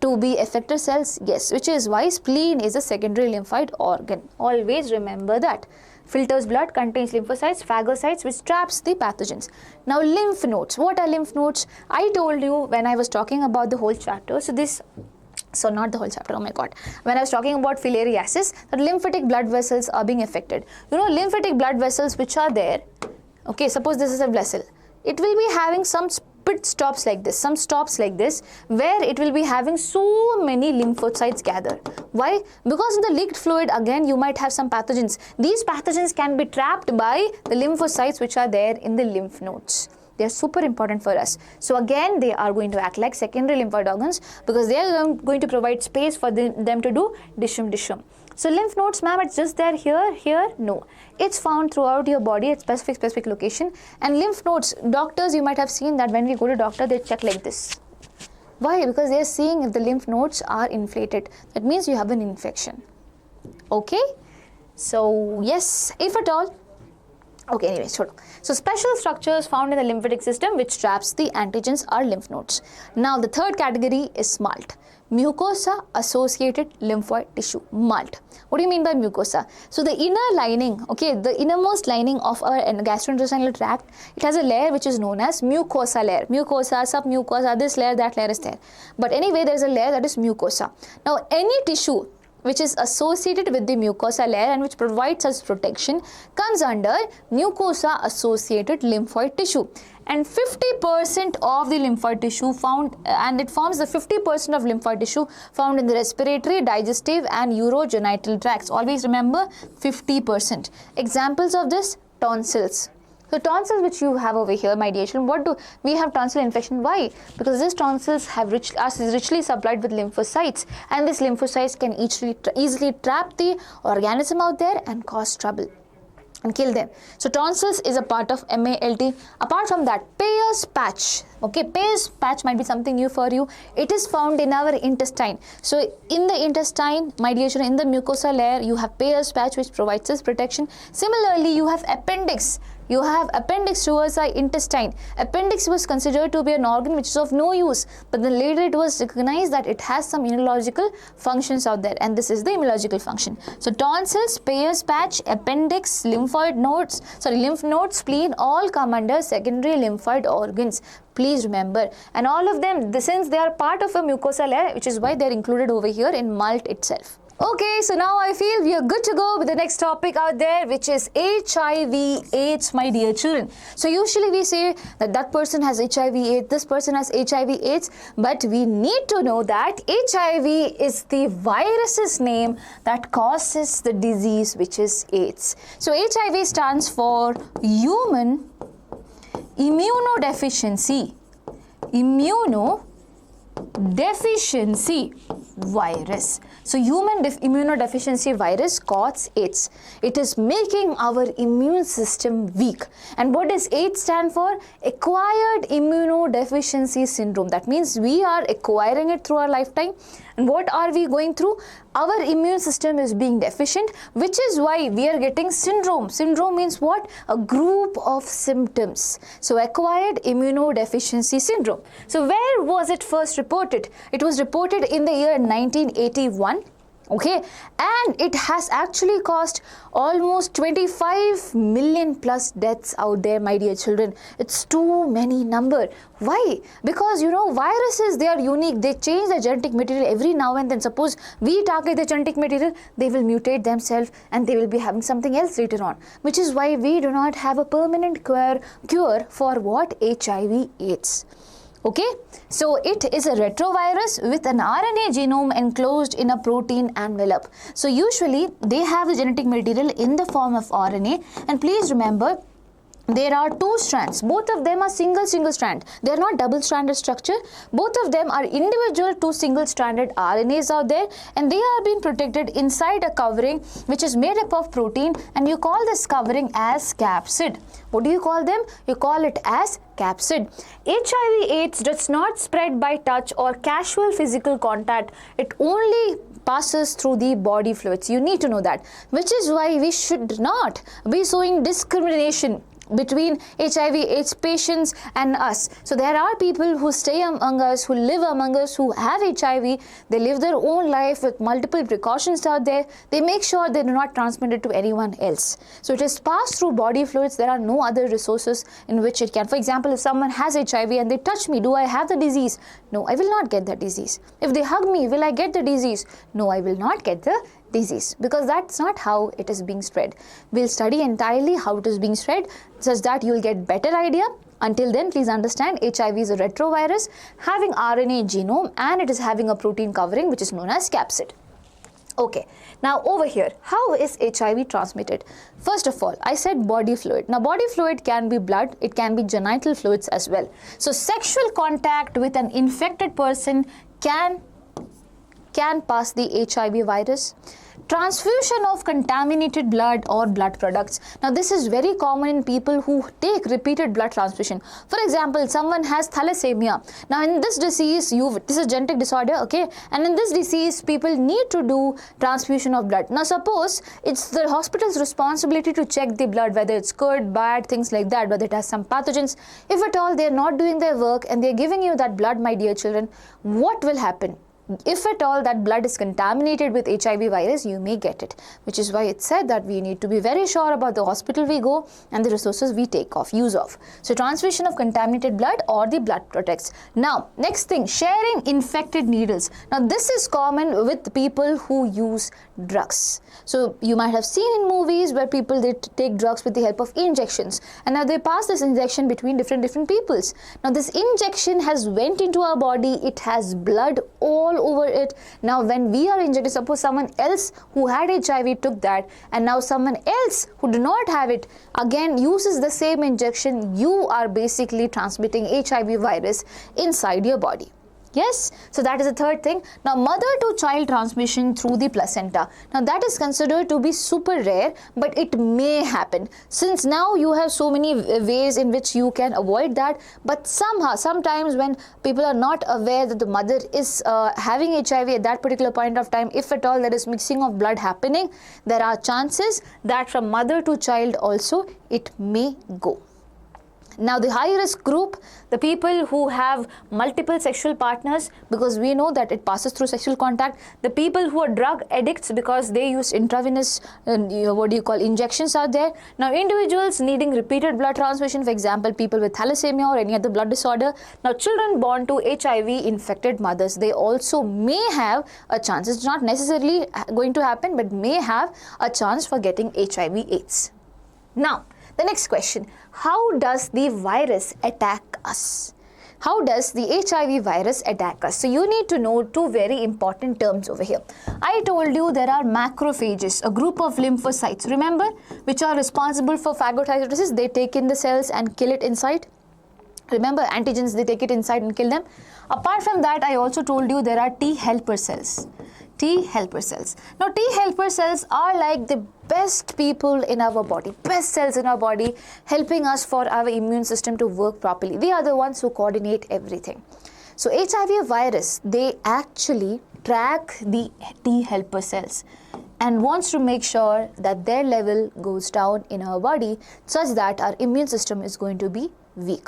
to be effector cells? Yes, which is why spleen is a secondary lymphoid organ. Always remember that. Filters blood, contains lymphocytes, phagocytes, which traps the pathogens. Now lymph nodes. What are lymph nodes? I told you when I was talking about the whole chapter. So not the whole chapter, oh my god. When I was talking about filariasis, that lymphatic blood vessels are being affected. Lymphatic blood vessels which are there, okay, suppose this is a vessel. It will be having some stops like this, where it will be having so many lymphocytes gather. Why? Because in the leaked fluid, again, you might have some pathogens. These pathogens can be trapped by the lymphocytes which are there in the lymph nodes. They are super important for us. So again, they are going to act like secondary lymphoid organs because they are going to provide space for them to do dishum. So lymph nodes, ma'am, it's just there here? No. It's found throughout your body at specific location. And lymph nodes, doctors, you might have seen that when we go to doctor, they check like this. Why? Because they are seeing if the lymph nodes are inflated. That means you have an infection. Okay? So yes, if at all. Okay, anyway, so special structures found in the lymphatic system which traps the antigens are lymph nodes. Now the third category is SMALT. mucosa associated lymphoid tissue, MALT. What do you mean by mucosa? So the inner lining, okay, the innermost lining of our gastrointestinal tract, it has a layer which is known as mucosa layer. Mucosa, submucosa, this layer, that layer is there. But anyway, there is a layer that is mucosa. Now any tissue which is associated with the mucosa layer and which provides us protection comes under mucosa associated lymphoid tissue. And 50% of the lymphoid tissue found, and it forms the 50% of lymphoid tissue found in the respiratory, digestive and urogenital tracts. Always remember 50%. Examples of this, tonsils. So tonsils which you have over here, my dear children, what do we have tonsil infection? Why? Because these tonsils have richly supplied with lymphocytes, and these lymphocytes can easily trap the organism out there and cause trouble and kill them. So tonsils is a part of MALT. Apart from that, Peyer's patch. Okay, Peyer's patch might be something new for you. It is found in our intestine. So in the intestine, my dear children, in the mucosa layer, you have Peyer's patch which provides us protection. Similarly, you have appendix. You have appendix towards the intestine. Appendix was considered to be an organ which is of no use, but then later it was recognized that it has some immunological functions out there, and this is the immunological function. So tonsils, Peyer's patch, appendix, lymph nodes, spleen, all come under secondary lymphoid organs. Please remember, and all of them, since they are part of a mucosa layer, which is why they are included over here in MALT itself. Okay, so now I feel we are good to go with the next topic out there, which is HIV/AIDS, my dear children. So usually we say that that person has HIV/AIDS, this person has HIV/AIDS, but we need to know that HIV is the virus's name that causes the disease, which is AIDS. So HIV stands for human immunodeficiency virus. So human immunodeficiency virus causes AIDS. It is making our immune system weak. And what does AIDS stand for? Acquired immunodeficiency syndrome. That means we are acquiring it through our lifetime. And what are we going through? Our immune system is being deficient, which is why we are getting syndrome. Syndrome means what? A group of symptoms. So acquired immunodeficiency syndrome. So where was it first reported? It was reported in the year 1981. Okay, and it has actually caused almost 25 million plus deaths out there, my dear children. It's too many number. Why? Because viruses, they are unique. They change the genetic material every now and then. Suppose we target the genetic material, they will mutate themselves and they will be having something else later on, which is why we do not have a permanent cure for what? HIV/AIDS. Okay, so it is a retrovirus with an RNA genome enclosed in a protein envelope. So usually they have the genetic material in the form of RNA, and please remember, there are two strands. Both of them are single strand. They are not double-stranded structure. Both of them are individual two single-stranded RNAs out there, and they are being protected inside a covering which is made up of protein, and you call this covering as capsid. What do you call them? You call it as capsid. HIV/AIDS does not spread by touch or casual physical contact. It only passes through the body fluids. You need to know that, which is why we should not be showing discrimination between HIV/AIDS patients and us. So there are people who stay among us, who live among us, who have HIV. They live their own life with multiple precautions out there. They make sure they do not transmit it to anyone else. So it is passed through body fluids. There are no other resources in which it can. For example, if someone has HIV and they touch me, do I have the disease? No, I will not get the disease. If they hug me, will I get the disease? No, I will not get the disease, because that's not how it is being spread. We'll study entirely how it is being spread such that you'll get better idea. Until then, please understand HIV is a retrovirus having RNA genome, and it is having a protein covering which is known as capsid. Okay, now over here, how is HIV transmitted? First of all, I said body fluid. Now body fluid can be blood, it can be genital fluids as well. So sexual contact with an infected person can pass the HIV virus. Transfusion of contaminated blood or blood products. Now this is very common in people who take repeated blood transfusion. For example, someone has thalassemia. Now in this disease, this is genetic disorder, okay? And in this disease, people need to do transfusion of blood. Now suppose it's the hospital's responsibility to check the blood, whether it's good, bad, things like that, whether it has some pathogens. If at all they're not doing their work and they're giving you that blood, my dear children, what will happen? if at all that blood is contaminated with HIV virus, you may get it, which is why it's said that we need to be very sure about the hospital we go and the resources we use of. So transmission of contaminated blood or the blood products. Now, next thing, sharing infected needles. Now, this is common with people who use drugs. So you might have seen in movies where people they take drugs with the help of injections, and now they pass this injection between different peoples. Now, this injection has went into our body, it has blood all over it. Now, when we are injected, suppose someone else who had HIV took that, and now someone else who do not have it again uses the same injection, you are basically transmitting HIV virus inside your body. Yes, so that is the third thing. Now, mother to child transmission through the placenta. Now, that is considered to be super rare, but it may happen. Since now you have so many ways in which you can avoid that, but sometimes when people are not aware that the mother is having HIV at that particular point of time, if at all there is mixing of blood happening, there are chances that from mother to child also it may go. Now, the high risk group, the people who have multiple sexual partners, because we know that it passes through sexual contact, the people who are drug addicts because they use intravenous injections are there. Now, individuals needing repeated blood transmission, for example, people with thalassemia or any other blood disorder. Now, children born to HIV infected mothers, they also may have a chance. It's not necessarily going to happen, but may have a chance for getting HIV/AIDS. Now, the next question, how does the virus attack us? How does the HIV virus attack us? So you need to know two very important terms over here. I told you there are macrophages, a group of lymphocytes, remember, which are responsible for phagocytosis. They take in the cells and kill it inside. Remember, antigens, they take it inside and kill them. Apart from that, I also told you there are T helper cells. T helper cells. Now, T helper cells are like the best people in our body, best cells in our body, helping us for our immune system to work properly. They are the ones who coordinate everything. So, HIV virus, they actually track the T helper cells and wants to make sure that their level goes down in our body such that our immune system is going to be weak.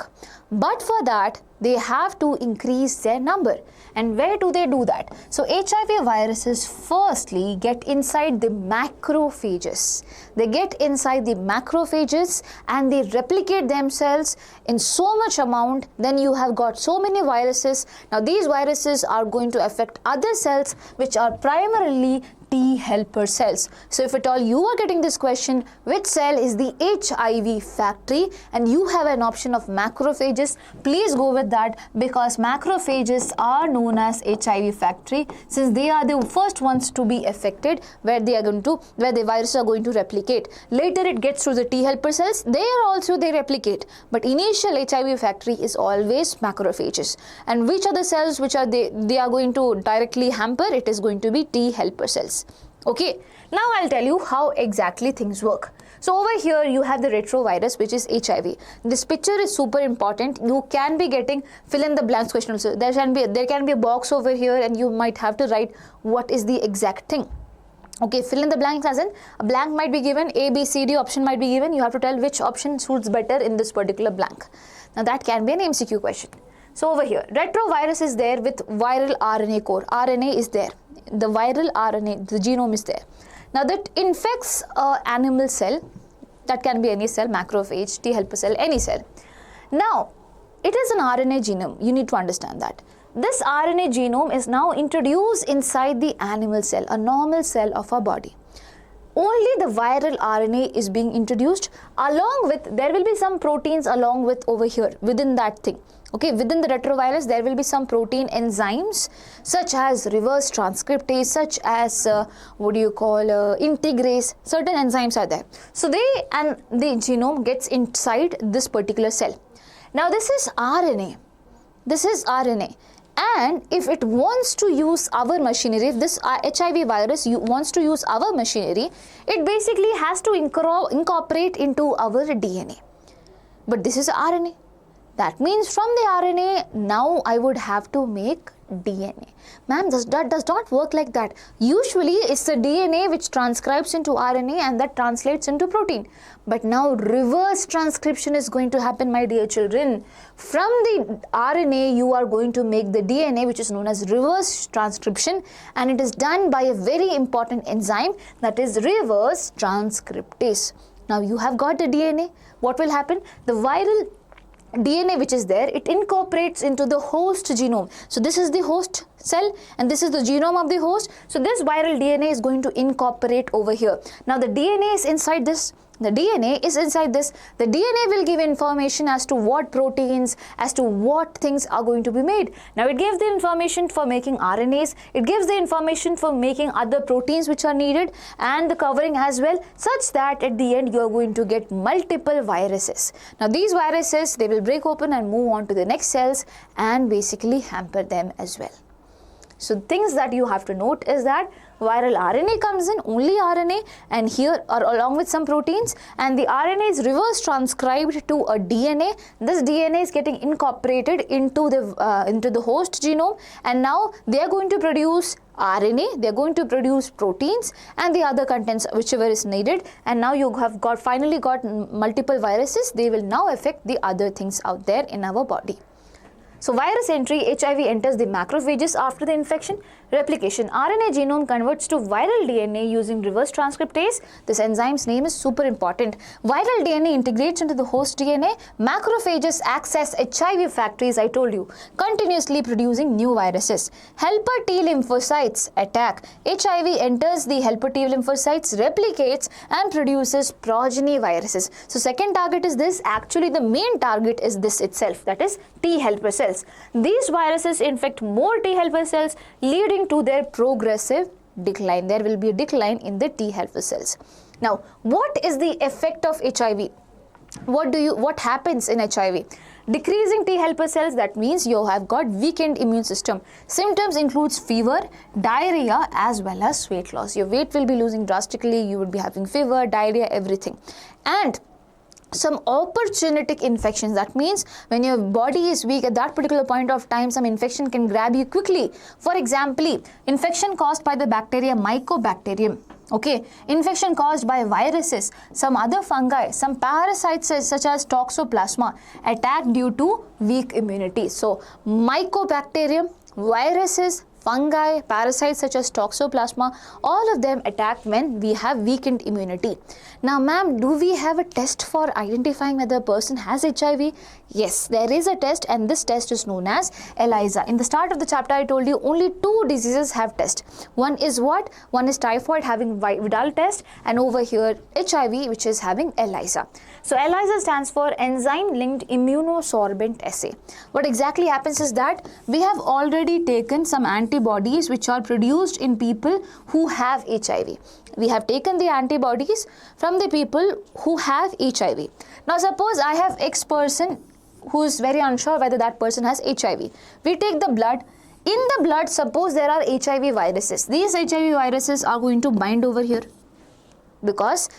But for that, they have to increase their number. And where do they do that? So HIV viruses firstly get inside the macrophages. They get inside the macrophages and they replicate themselves in so much amount. Then you have got so many viruses. Now these viruses are going to affect other cells which are primarily T helper cells. So if at all you are getting this question, which cell is the HIV factory, and you have an option of macrophages, please go with that, because macrophages are known as HIV factory since they are the first ones to be affected where the viruses are going to replicate. Later it gets through the T helper cells, they replicate, but initial HIV factory is always macrophages. And which are the cells which are they are going to directly hamper? It is going to be T helper cells. Okay, now I'll tell you how exactly things work. So over here you have the retrovirus, which is HIV. This picture is super important. You can be getting fill in the blanks question also. There can be a box over here and you might have to write what is the exact thing. Okay, fill in the blanks as in a blank might be given, A, B, C, D option might be given. You have to tell which option suits better in this particular blank. Now that can be an MCQ question. So over here, retrovirus is there with viral RNA core. RNA is there. The viral RNA, the genome is there. Now that infects an animal cell, that can be any cell, macrophage, T helper cell, any cell. Now, it is an RNA genome. You need to understand that. This RNA genome is now introduced inside the animal cell, a normal cell of our body. Only the viral RNA is being introduced, along with, there will be some proteins along with over here within that thing. Okay, within the retrovirus there will be some protein enzymes such as reverse transcriptase, such as integrase. Certain enzymes are there. So the genome gets inside this particular cell. Now this is RNA. This is RNA. And if it wants to use our machinery, if this HIV virus wants to use our machinery, it basically has to incorporate into our DNA. But this is RNA. That means from the RNA, now I would have to make DNA. Ma'am, that does not work like that. Usually, it's the DNA which transcribes into RNA and that translates into protein. But now, reverse transcription is going to happen, my dear children. From the RNA, you are going to make the DNA, which is known as reverse transcription, and it is done by a very important enzyme, that is reverse transcriptase. Now, you have got the DNA. What will happen? The viral DNA which is there, it incorporates into the host genome. So this is the host cell and this is the genome of the host. So this viral DNA is going to incorporate over here. Now the DNA is inside this. The DNA is inside this. The DNA will give information as to what proteins, as to what things are going to be made. Now it gives the information for making RNAs, it gives the information for making other proteins which are needed and the covering as well, such that at the end you are going to get multiple viruses. Now these viruses, they will break open and move on to the next cells and basically hamper them as well. So things that you have to note is that viral RNA comes in, only RNA, and here are along with some proteins, and the RNA is reverse transcribed to a DNA. This DNA is getting incorporated into the host genome, and now they are going to produce RNA, they are going to produce proteins and the other contents whichever is needed, and now you have finally got multiple viruses. They will now affect the other things out there in our body. So virus entry, HIV enters the macrophages after the infection. Replication, RNA genome converts to viral DNA using reverse transcriptase. This enzyme's name is super important. Viral DNA integrates into the host DNA. Macrophages access HIV factories, I told you, continuously producing new viruses. Helper T lymphocytes attack. HIV enters the helper T lymphocytes, replicates and produces progeny viruses. So second target is this. Actually the main target is this itself, that is T helper cells. These viruses infect more T helper cells, leading to their progressive decline. There will be a decline in the T helper cells. Now, what is the effect of HIV? What happens in HIV? Decreasing T helper cells, that means you have got weakened immune system. Symptoms includes fever, diarrhea as well as weight loss. Your weight will be losing drastically, you will be having fever, diarrhea, everything. And some opportunistic infections, that means when your body is weak at that particular point of time, some infection can grab you quickly. For example, infection caused by the bacteria Mycobacterium. Okay, infection caused by viruses, some other fungi, some parasites such as Toxoplasma, attack due to weak immunity. So Mycobacterium, viruses, fungi, parasites such as Toxoplasma, all of them attack when we have weakened immunity. Now ma'am, do we have a test for identifying whether a person has HIV? Yes, there is a test, and this test is known as ELISA. In the start of the chapter, I told you only two diseases have test. One is what? One is typhoid having Vidal test, and over here HIV which is having ELISA. So ELISA stands for Enzyme Linked Immunosorbent Assay. What exactly happens is that we have already taken some antibodies which are produced in people who have HIV. We have taken the antibodies from the people who have HIV. Now suppose I have X person who is very unsure whether that person has HIV. We take the blood. In the blood, suppose there are HIV viruses. These HIV viruses are going to bind over here because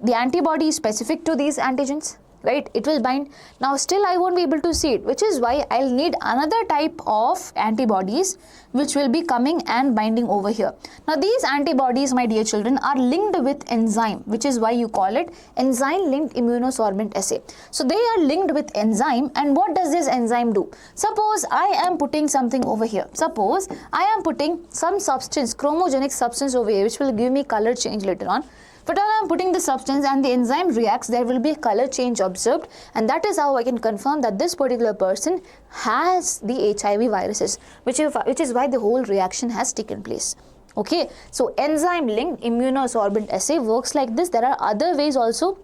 the antibody is specific to these antigens, right? It will bind. Now still I won't be able to see it, which is why I'll need another type of antibodies which will be coming and binding over here. Now these antibodies, my dear children, are linked with enzyme, which is why you call it enzyme linked immunosorbent assay. So they are linked with enzyme, and what does this enzyme do? Suppose I am putting something over here. Suppose I am putting some substance, chromogenic substance over here, which will give me color change later on. But when I am putting the substance and the enzyme reacts, there will be a color change observed, and that is how I can confirm that this particular person has the HIV viruses, which is why the whole reaction has taken place. Okay, so enzyme linked immunosorbent assay works like this. There are other ways also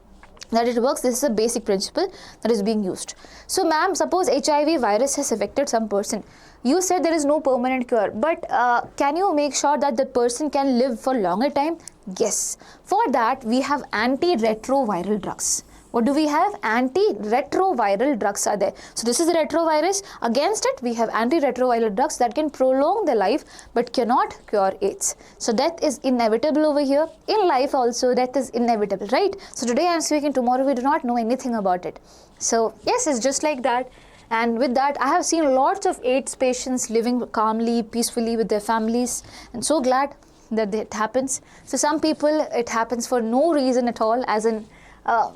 that it works. This is a basic principle that is being used. So ma'am, suppose HIV virus has affected some person. You said there is no permanent cure, but can you make sure that the person can live for longer time? Yes. For that, we have antiretroviral drugs. What do we have? Antiretroviral drugs are there. So this is the retrovirus. Against it, we have antiretroviral drugs that can prolong the life but cannot cure AIDS. So death is inevitable over here. In life also, death is inevitable, right? So today I am speaking, tomorrow we do not know anything about it. So yes, it's just like that. And with that, I have seen lots of AIDS patients living calmly, peacefully with their families, and so glad that it happens. So some people, it happens for no reason at all, as in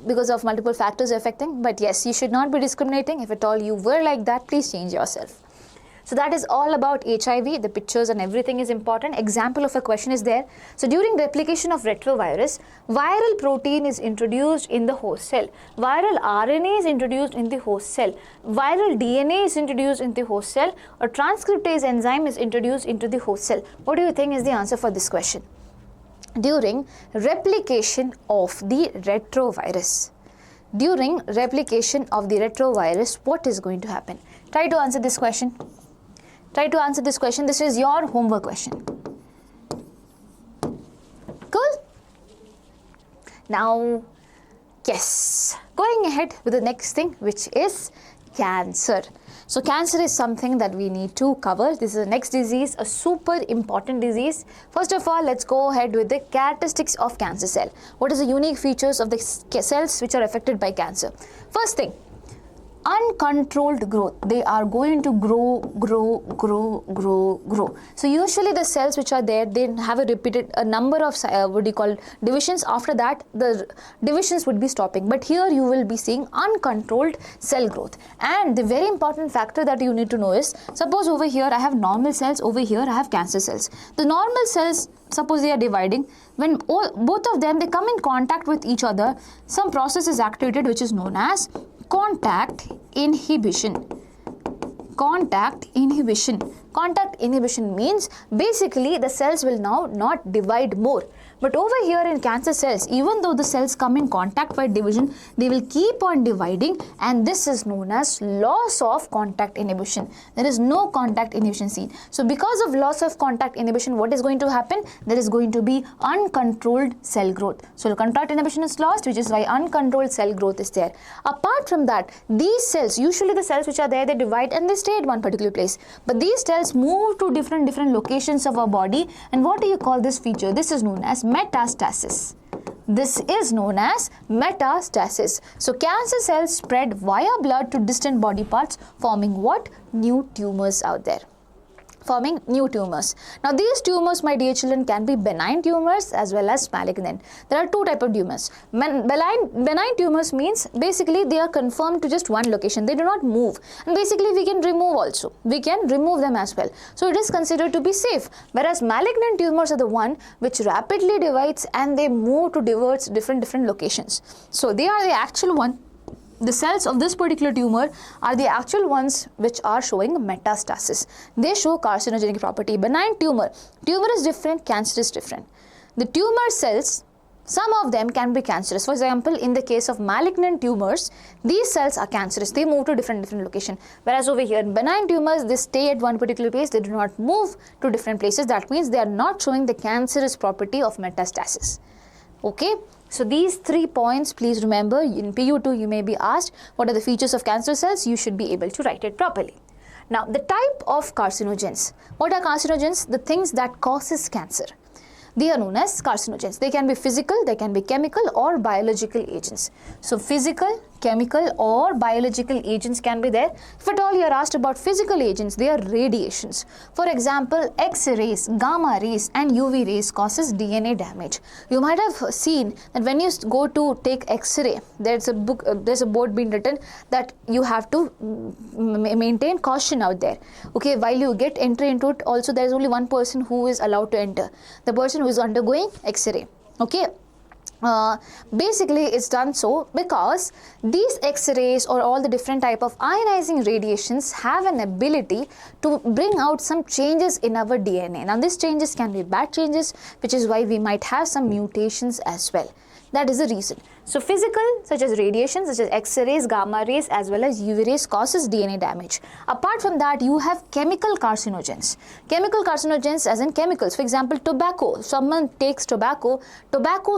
because of multiple factors affecting. But yes, you should not be discriminating. If at all you were like that, please change yourself. So that is all about HIV. The pictures and everything is important. Example of a question is there. So during replication of retrovirus, viral protein is introduced in the host cell. Viral RNA is introduced in the host cell. Viral DNA is introduced in the host cell, or transcriptase enzyme is introduced into the host cell. What do you think is the answer for this question? During replication of the retrovirus. During replication of the retrovirus, what is going to happen? Try to answer this question. Try to answer this question. This is your homework question. Cool? Now, yes, going ahead with the next thing, which is cancer. So cancer is something that we need to cover. This is the next disease, a super important disease. First of all, let's go ahead with the characteristics of cancer cell. What is the unique features of the cells which are affected by cancer? First thing, uncontrolled growth. They are going to grow. So usually the cells which are there, they have a number of divisions. After that, the divisions would be stopping. But here you will be seeing uncontrolled cell growth. And the very important factor that you need to know is, suppose over here I have normal cells, over here I have cancer cells. The normal cells, suppose they are dividing, when both of them, they come in contact with each other, some process is activated which is known as contact inhibition. Contact inhibition. Contact inhibition means basically the cells will now not divide more. But over here in cancer cells, even though the cells come in contact by division, they will keep on dividing, and this is known as loss of contact inhibition. There is no contact inhibition seen. So because of loss of contact inhibition, what is going to happen? There is going to be uncontrolled cell growth. So contact inhibition is lost, which is why uncontrolled cell growth is there. Apart from that, these cells, usually the cells which are there, they divide and they stay at one particular place. But these cells move to different locations of our body. And what do you call this feature? This is known as metastasis. This is known as metastasis. So cancer cells spread via blood to distant body parts, forming what? New tumors out there. Forming new tumors. Now these tumors, my dear children, can be benign tumors as well as malignant. There are two types of tumors. Benign tumors means basically they are confined to just one location. They do not move. And basically we can remove also. We can remove them as well. So it is considered to be safe. Whereas malignant tumors are the one which rapidly divides and they move to different locations. So they are the actual one. The cells of this particular tumor are the actual ones which are showing metastasis. They show carcinogenic property. Benign tumor is different, cancer is different. The tumor cells, some of them can be cancerous. For example, in the case of malignant tumors, these cells are cancerous. They move to different location. Whereas over here in benign tumors, they stay at one particular place. They do not move to different places. That means they are not showing the cancerous property of metastasis. Okay. So these 3 points, please remember, in PU2 you may be asked what are the features of cancer cells. You should be able to write it properly. Now the type of carcinogens. What are carcinogens? The things that causes cancer. They are known as carcinogens. They can be physical, they can be chemical or biological agents. So physical, chemical or biological agents can be there. If at all you are asked about physical agents, they are radiations. For example, X-rays, gamma rays and UV rays causes DNA damage. You might have seen that when you go to take X-ray, there's a board being written that you have to maintain caution out there. Okay, while you get entry into it, also there is only one person who is allowed to enter. The person who is undergoing X-ray. Okay. Basically it's done so because these X-rays or all the different type of ionizing radiations have an ability to bring out some changes in our DNA. Now these changes can be bad changes, which is why we might have some mutations as well. That is the reason. So physical, such as radiation, such as X-rays, gamma rays as well as UV rays causes DNA damage. Apart from that, you have chemical carcinogens. Chemical carcinogens as in chemicals. For example, tobacco. If someone takes tobacco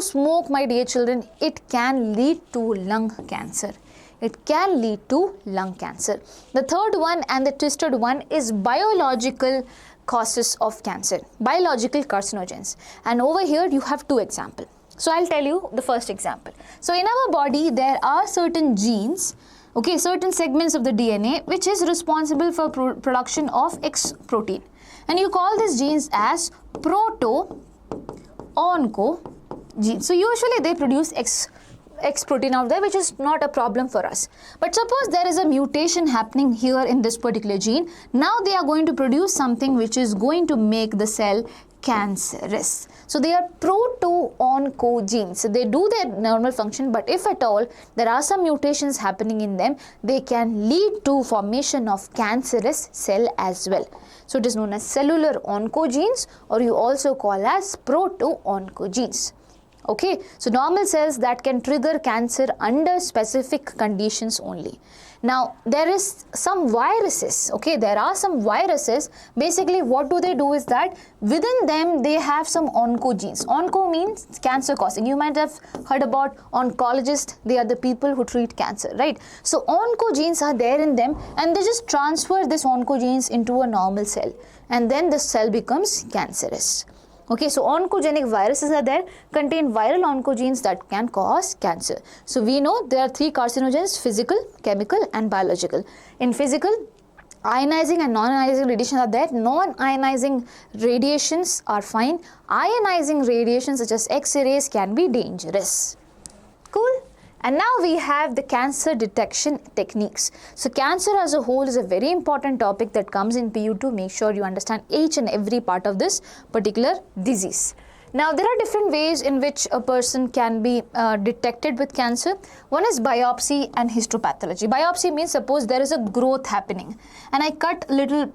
smoke, my dear children, it can lead to lung cancer. It can lead to lung cancer. The third one and the twisted one is biological causes of cancer. Biological carcinogens. And over here you have two examples. So I'll tell you the first example. So in our body there are certain genes Okay, certain segments of the DNA which is responsible for production of X protein. And you call these genes as proto-oncogenes. So usually they produce X protein out there, which is not a problem for us. But suppose there is a mutation happening here in this particular gene. Now they are going to produce something which is going to make the cell cancerous. So they are proto-oncogenes. So they do their normal function, but if at all there are some mutations happening in them, they can lead to formation of cancerous cell as well. So it is known as cellular oncogenes, or you also call as proto-oncogenes. Okay, so normal cells that can trigger cancer under specific conditions only. Now there is some viruses, okay, there are some viruses. Basically what do they do is that within them they have some oncogenes. Onco means cancer causing. You might have heard about oncologists, they are the people who treat cancer, right? So oncogenes are there in them, and they just transfer this oncogenes into a normal cell, and then the cell becomes cancerous. Okay, so oncogenic viruses are there, contain viral oncogenes that can cause cancer. So we know there are three carcinogens: physical, chemical and biological. In physical, ionizing and non-ionizing radiations are there. Non-ionizing radiations are fine. Ionizing radiations such as X-rays can be dangerous. Cool? And now we have the cancer detection techniques. So cancer as a whole is a very important topic that comes in PU2. Make sure you understand each and every part of this particular disease. Now there are different ways in which a person can be detected with cancer. One is biopsy and histopathology. Biopsy means suppose there is a growth happening and I cut little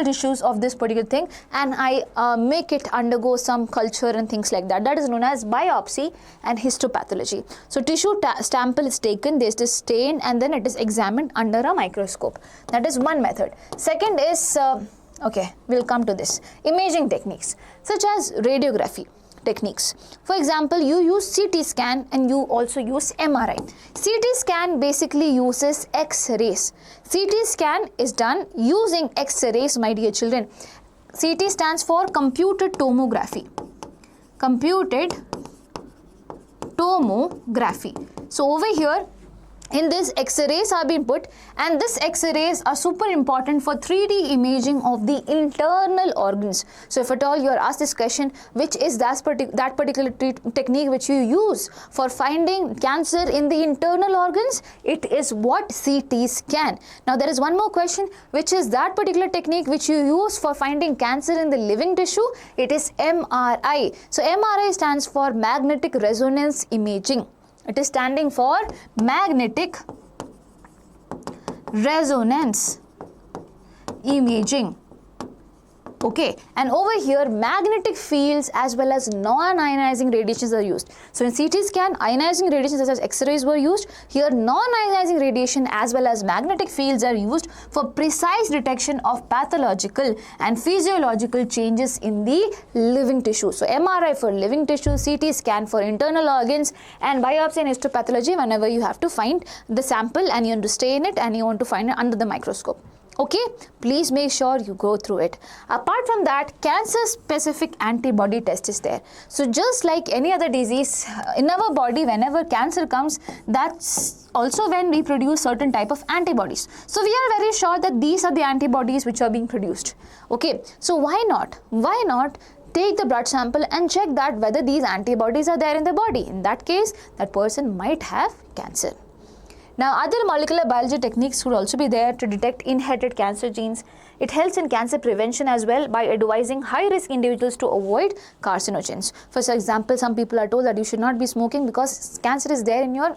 tissues of this particular thing and I make it undergo some culture and things like that. That is known as biopsy and histopathology. So tissue sample is taken, there is this stain, and then it is examined under a microscope. That is one method. Second is okay, we'll come to this. Imaging techniques such as radiography techniques. For example, you use CT scan and you also use MRI. CT scan basically uses X-rays. CT scan is done using X-rays, my dear children. CT stands for computed tomography. Computed tomography. So over here, in this X-rays are being put, and this X-rays are super important for 3D imaging of the internal organs. So if at all you are asked this question, which is that particular technique which you use for finding cancer in the internal organs, it is what? CT scan. Now there is one more question, which is that particular technique which you use for finding cancer in the living tissue, it is MRI. So MRI stands for magnetic resonance imaging. It is standing for magnetic resonance imaging. Okay, and over here magnetic fields as well as non-ionizing radiations are used. So in CT scan, ionizing radiations such as X-rays were used. Here non-ionizing radiation as well as magnetic fields are used for precise detection of pathological and physiological changes in the living tissue. So MRI for living tissue, CT scan for internal organs, and biopsy and histopathology whenever you have to find the sample and you want to stay in it and you want to find it under the microscope. Okay, please make sure you go through it. Apart from that, cancer specific antibody test is there. So just like any other disease in our body, whenever cancer comes, that's also when we produce certain type of antibodies. So we are very sure that these are the antibodies which are being produced. Okay, so why not take the blood sample and check that whether these antibodies are there in the body. In that case, that person might have cancer. Now, other molecular biology techniques would also be there to detect inherited cancer genes. It helps in cancer prevention as well by advising high-risk individuals to avoid carcinogens. For example, some people are told that you should not be smoking because cancer is there in your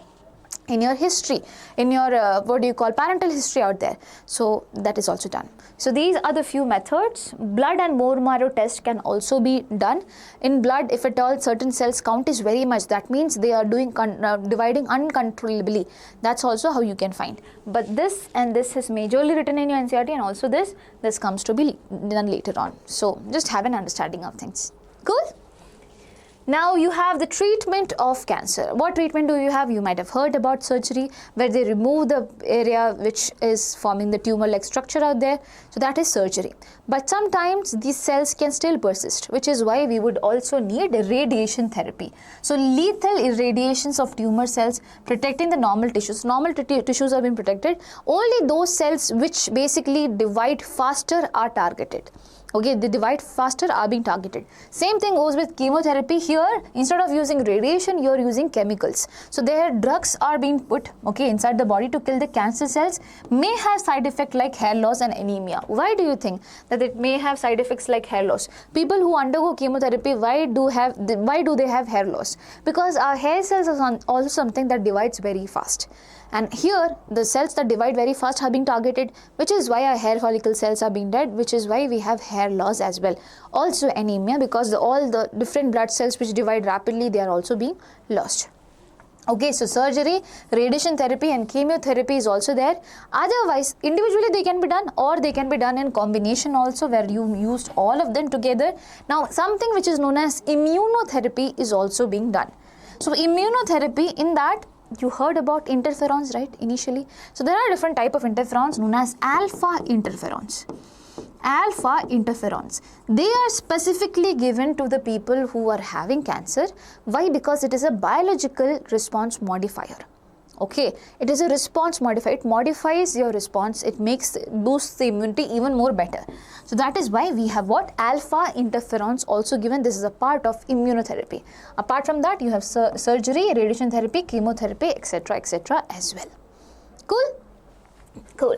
history, in your parental history out there. So that is also done. So these are the few methods. Blood and bone marrow test can also be done. In blood, if at all certain cells count is very much, that means they are dividing uncontrollably. That's also how you can find. But this and this is majorly written in your NCERT, and also this comes to be done later on. So just have an understanding of things. Cool? Now you have the treatment of cancer. What treatment do you have? You might have heard about surgery, where they remove the area which is forming the tumor-like structure out there. So that is surgery. But sometimes these cells can still persist, which is why we would also need radiation therapy. So lethal irradiations of tumor cells, protecting the normal tissues. Normal tissues have been protected. Only those cells which basically divide faster are targeted. Okay, they divide faster are being targeted. Same thing goes with chemotherapy. Here, instead of using radiation, you're using chemicals. So their drugs are being put, okay, inside the body to kill the cancer cells. May have side effects like hair loss and anemia. Why do you think that it may have side effects like hair loss? People who undergo chemotherapy, why do they have hair loss? Because our hair cells are also something that divides very fast. And here the cells that divide very fast are being targeted, which is why our hair follicle cells are being dead, which is why we have hair loss as well. Also anemia, because all the different blood cells which divide rapidly, they are also being lost. Okay, so surgery, radiation therapy and chemotherapy is also there. Otherwise, individually they can be done, or they can be done in combination also, where you used all of them together. Now something which is known as immunotherapy is also being done. So immunotherapy, in that you heard about interferons, right, initially. So there are different type of interferons known as alpha interferons. Alpha interferons, they are specifically given to the people who are having cancer. Why? Because it is a biological response modifier. Okay, it is a response modifier. It modifies your response. It boosts the immunity even more better. So that is why we have what? Alpha interferons also given. This is a part of immunotherapy. Apart from that, you have surgery, radiation therapy, chemotherapy, etc. as well. Cool? Cool.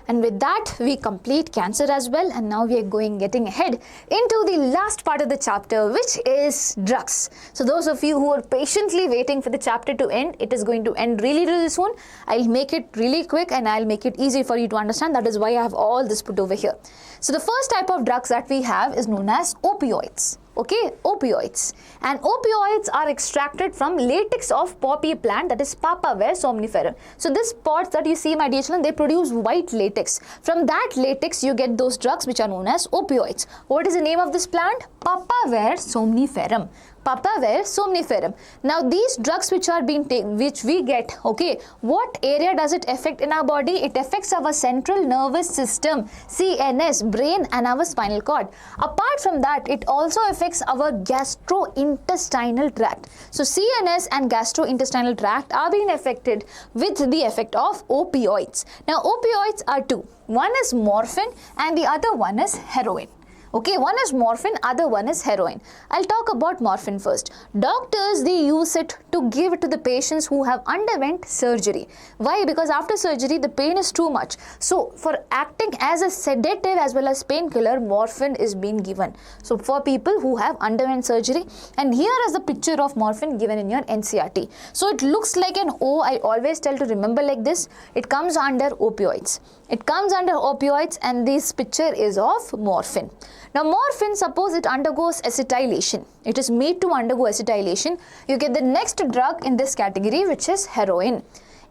And with that, we complete cancer as well. And now we are getting ahead into the last part of the chapter, which is drugs. So those of you who are patiently waiting for the chapter to end, it is going to end really, really soon. I'll make it really quick and I'll make it easy for you to understand. That is why I have all this put over here. So the first type of drugs that we have is known as opioids. Okay, opioids. And opioids are extracted from latex of poppy plant, that is Papaver somniferum. So this pods that you see, my dear children, they produce white latex. From that latex, you get those drugs which are known as opioids. What is the name of this plant? Papaver somniferum. Papaver somniferum. Now these drugs which are being taken, which we get, okay, what area does it affect in our body? It affects our central nervous system, CNS, brain and our spinal cord. Apart from that, it also affects our gastrointestinal tract. So CNS and gastrointestinal tract are being affected with the effect of opioids. Now opioids are two. One is morphine and the other one is heroin. Okay, one is morphine, other one is heroin. I'll talk about morphine first. Doctors, they use it to give it to the patients who have underwent surgery. Why? Because after surgery, the pain is too much. So, for acting as a sedative as well as painkiller, morphine is being given. So, for people who have underwent surgery, and here is the picture of morphine given in your NCERT. So, it looks like an O. I always tell to remember like this. It comes under opioids. It comes under opioids, and this picture is of morphine. Now morphine, suppose it undergoes acetylation. It is made to undergo acetylation. You get the next drug in this category, which is heroin.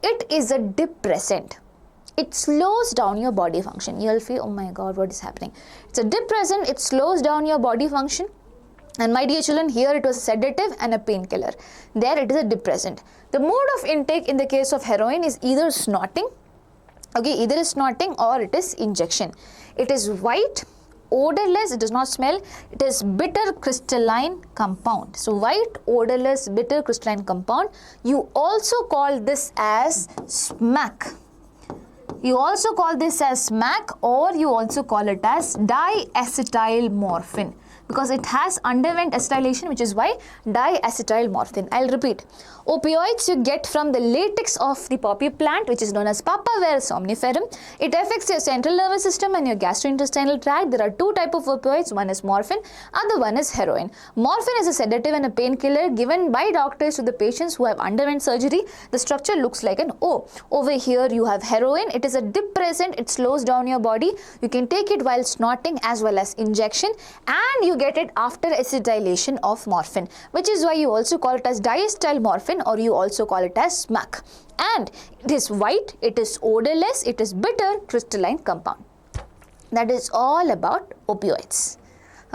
It is a depressant. It slows down your body function. You'll feel, oh my God, what is happening? It's a depressant. It slows down your body function. And my dear children, here it was a sedative and a painkiller. There it is a depressant. The mode of intake in the case of heroin is either snorting, okay, either is snorting or it is injection. It is white, odorless, it does not smell. It is bitter crystalline compound. So white, odorless, bitter crystalline compound. You also call this as smack. You also call this as smack, or you also call it as diacetyl morphine, because it has underwent acetylation, which is why diacetyl morphine. I'll repeat. Opioids you get from the latex of the poppy plant, which is known as Papaver somniferum. It affects your central nervous system and your gastrointestinal tract. There are two types of opioids. One is morphine, other one is heroin. Morphine is a sedative and a painkiller given by doctors to the patients who have underwent surgery. The structure looks like an O. Over here you have heroin. It is a depressant. It slows down your body. You can take it while snorting as well as injection, and you get it after acetylation of morphine, which is why you also call it as diacetyl morphine, or you also call it as smack. And it is white, it is odorless, it is bitter crystalline compound. That is all about opioids.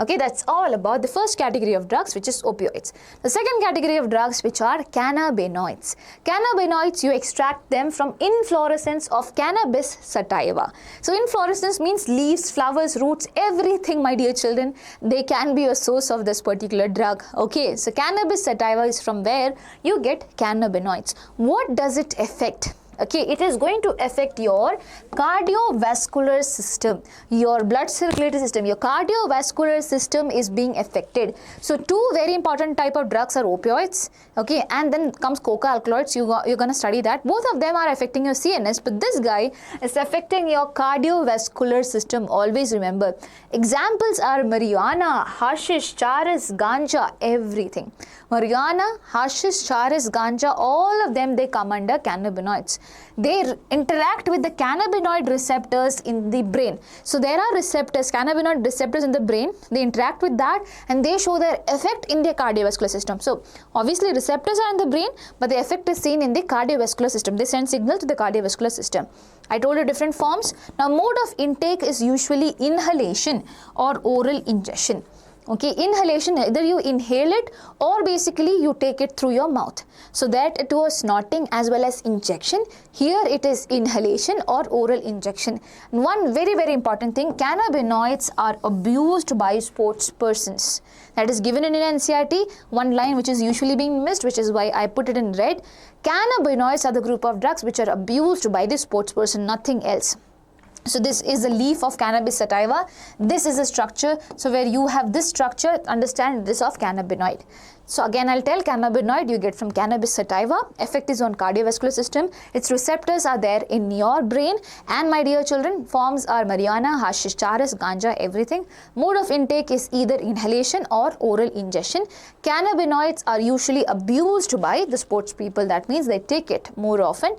Okay, that's all about the first category of drugs, which is opioids. The second category of drugs, which are cannabinoids. Cannabinoids, you extract them from inflorescence of cannabis sativa. So inflorescence means leaves, flowers, roots, everything, my dear children. They can be a source of this particular drug. Okay, so cannabis sativa is from where you get cannabinoids. What does it affect? Okay, it is going to affect your cardiovascular system, your blood circulatory system. Your cardiovascular system is being affected. So two very important type of drugs are opioids, okay, and then comes coca alkaloids. You're going to study that. Both of them are affecting your CNS, but this guy is affecting your cardiovascular system. Always remember, examples are marijuana, hashish, charas, ganja, everything. Marijuana, hashish, charas, ganja, all of them, they come under cannabinoids. They interact with the cannabinoid receptors in the brain. So there are receptors, cannabinoid receptors in the brain. They interact with that and they show their effect in the cardiovascular system. So obviously receptors are in the brain, but the effect is seen in the cardiovascular system. They send signal to the cardiovascular system. I told you different forms. Now mode of intake is usually inhalation or oral ingestion. Okay, inhalation, either you inhale it or basically you take it through your mouth. So that it was snorting as well as injection. Here it is inhalation or oral injection. And one very, very important thing, cannabinoids are abused by sports persons. That is given in NCERT, one line which is usually being missed, which is why I put it in red. Cannabinoids are the group of drugs which are abused by the sports person, nothing else. So this is the leaf of cannabis sativa. This is a structure. So where you have this structure, understand this of cannabinoid. So again, I'll tell cannabinoid you get from cannabis sativa. Effect is on cardiovascular system. Its receptors are there in your brain. And my dear children, forms are marijuana, hashish, charas, ganja, everything. Mode of intake is either inhalation or oral ingestion. Cannabinoids are usually abused by the sports people. That means they take it more often.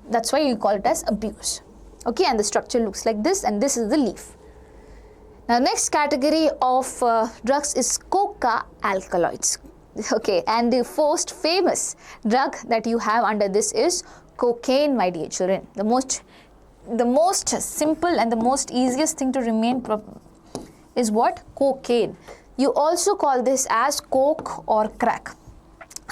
That's why you call it as abuse. Okay, and the structure looks like this, and this is the leaf. Now, next category of drugs is coca alkaloids. Okay, and the most famous drug that you have under this is cocaine, my dear children. The most simple and the most easiest thing to remain is what? Cocaine. You also call this as coke or crack.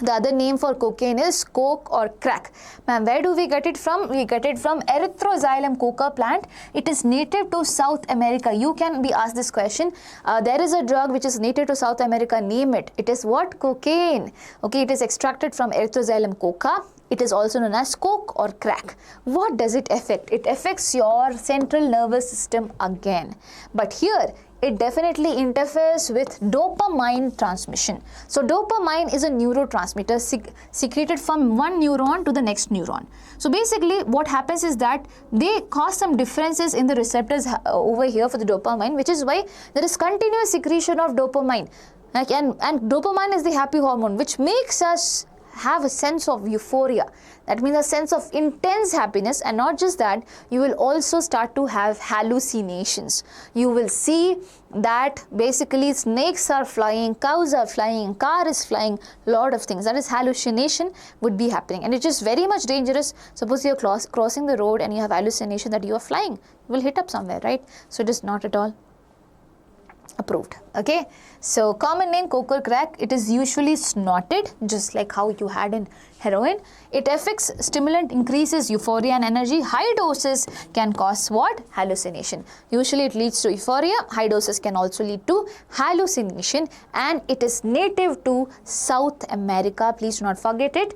The other name for cocaine is coke or crack. Ma'am, where do we get it from? We get it from Erythroxylum coca plant. It is native to South America. You can be asked this question. There is a drug which is native to South America. Name it. It is what? Cocaine. Okay, it is extracted from Erythroxylum coca. It is also known as coke or crack. What does it affect? It affects your central nervous system again. But here, it definitely interferes with dopamine transmission. So dopamine is a neurotransmitter secreted from one neuron to the next neuron. So basically what happens is that they cause some differences in the receptors over here for the dopamine, which is why there is continuous secretion of dopamine. And dopamine is the happy hormone, which makes us have a sense of euphoria. That means a sense of intense happiness, and not just that, you will also start to have hallucinations. You will see that basically snakes are flying, cows are flying, car is flying, lot of things. That is hallucination would be happening, and it is very much dangerous. Suppose you are crossing the road and you have hallucination that you are flying, you will hit up somewhere, right? So it is not at all approved. Okay, so common name coke or crack. It is usually snorted, just like how you had in heroin. It affects stimulant, increases euphoria and energy. High doses can cause what? Hallucination. Usually it leads to euphoria. High doses can also lead to hallucination, and it is native to South America. Please do not forget it.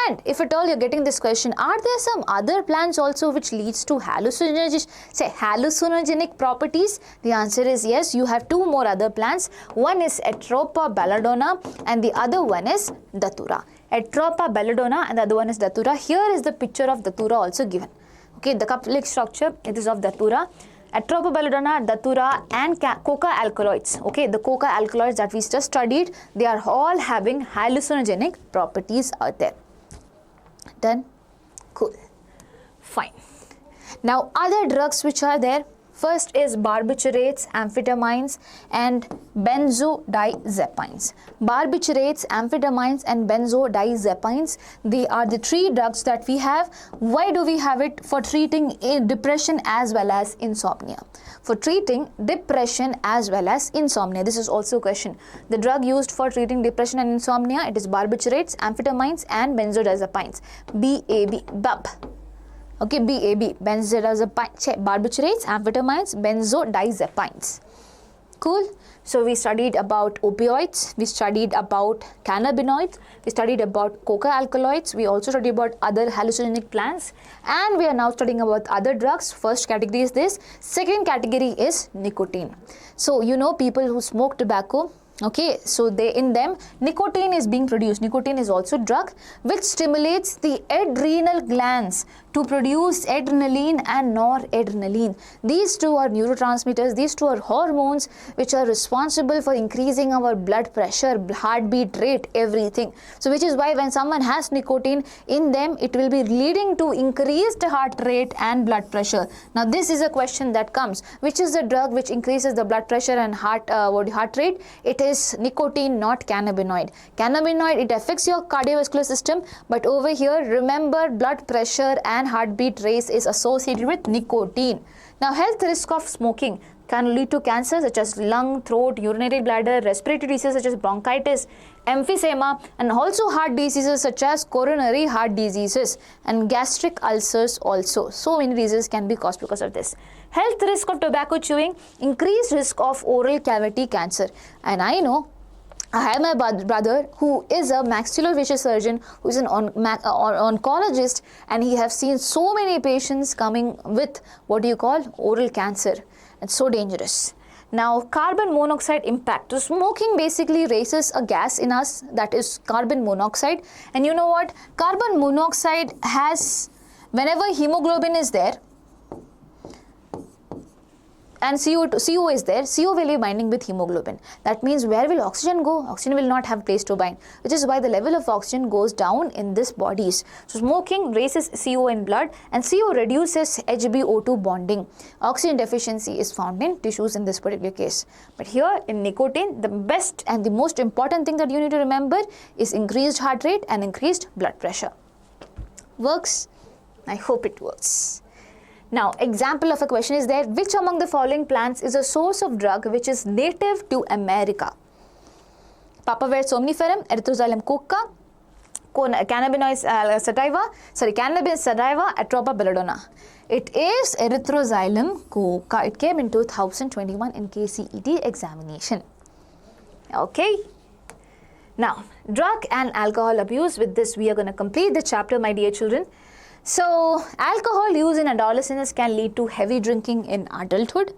And if at all you're getting this question, are there some other plants also which leads to hallucinogenic properties? The answer is yes. You have two more other plants. One is Atropa belladonna and the other one is Datura. Atropa belladonna and the other one is Datura. Here is the picture of Datura also given. Okay, the coupled structure, it is of Datura. Atropa belladonna, Datura and coca alkaloids. Okay, the coca alkaloids that we just studied, they are all having hallucinogenic properties out there. Done? Cool. Fine. Now other drugs which are there, First is barbiturates, amphetamines and benzodiazepines. Barbiturates, amphetamines and benzodiazepines, they are the three drugs that we have. Why do we have it? For treating depression as well as insomnia. For treating depression as well as insomnia. This is also a question. The drug used for treating depression and insomnia, it is barbiturates, amphetamines and benzodiazepines. BAB. Okay, BAB, benzodiazepines, barbiturates, amphetamines, benzodiazepines. Cool. So we studied about opioids, we studied about cannabinoids, we studied about coca alkaloids, we also studied about other hallucinogenic plants, and we are now studying about other drugs. First category is this. Second category is nicotine. So you know, people who smoke tobacco, okay, so in them nicotine is being produced. Nicotine is also drug which stimulates the adrenal glands to produce adrenaline and noradrenaline. These two are neurotransmitters, these two are hormones which are responsible for increasing our blood pressure, heartbeat rate, everything. So which is why when someone has nicotine in them, it will be leading to increased heart rate and blood pressure. Now this is a question that comes, which is the drug which increases the blood pressure and heart rate? It is nicotine, not cannabinoid. Cannabinoid, it affects your cardiovascular system, but over here remember, blood pressure and heartbeat rate is associated with nicotine. Now health risk of smoking can lead to cancer such as lung, throat, urinary bladder, respiratory diseases such as bronchitis, emphysema, and also heart diseases such as coronary heart diseases and gastric ulcers also. So many diseases can be caused because of this. Health risk of tobacco chewing, increased risk of oral cavity cancer. And I know I have my brother who is a maxillofacial surgeon, who is an oncologist, and he have seen so many patients coming with oral cancer. It's so dangerous. Now, carbon monoxide impact. So smoking basically raises a gas in us, that is carbon monoxide. And you know what? Carbon monoxide has, whenever hemoglobin is there, and CO is there, CO will be binding with hemoglobin. That means where will oxygen go? Oxygen will not have place to bind, which is why the level of oxygen goes down in these bodies. So smoking raises CO in blood, and CO reduces HbO2 bonding. Oxygen deficiency is found in tissues in this particular case. But here in nicotine, the best and the most important thing that you need to remember is increased heart rate and increased blood pressure. Works? I hope it works. Now, example of a question is there, which among the following plants is a source of drug which is native to America? Papaver somniferum, Erythroxylum coca, cannabis sativa, Atropa belladonna. It is Erythroxylum coca. It came in 2021 in KCET examination. Okay. Now, drug and alcohol abuse. With this, we are going to complete the chapter, my dear children. So, alcohol use in adolescence can lead to heavy drinking in adulthood.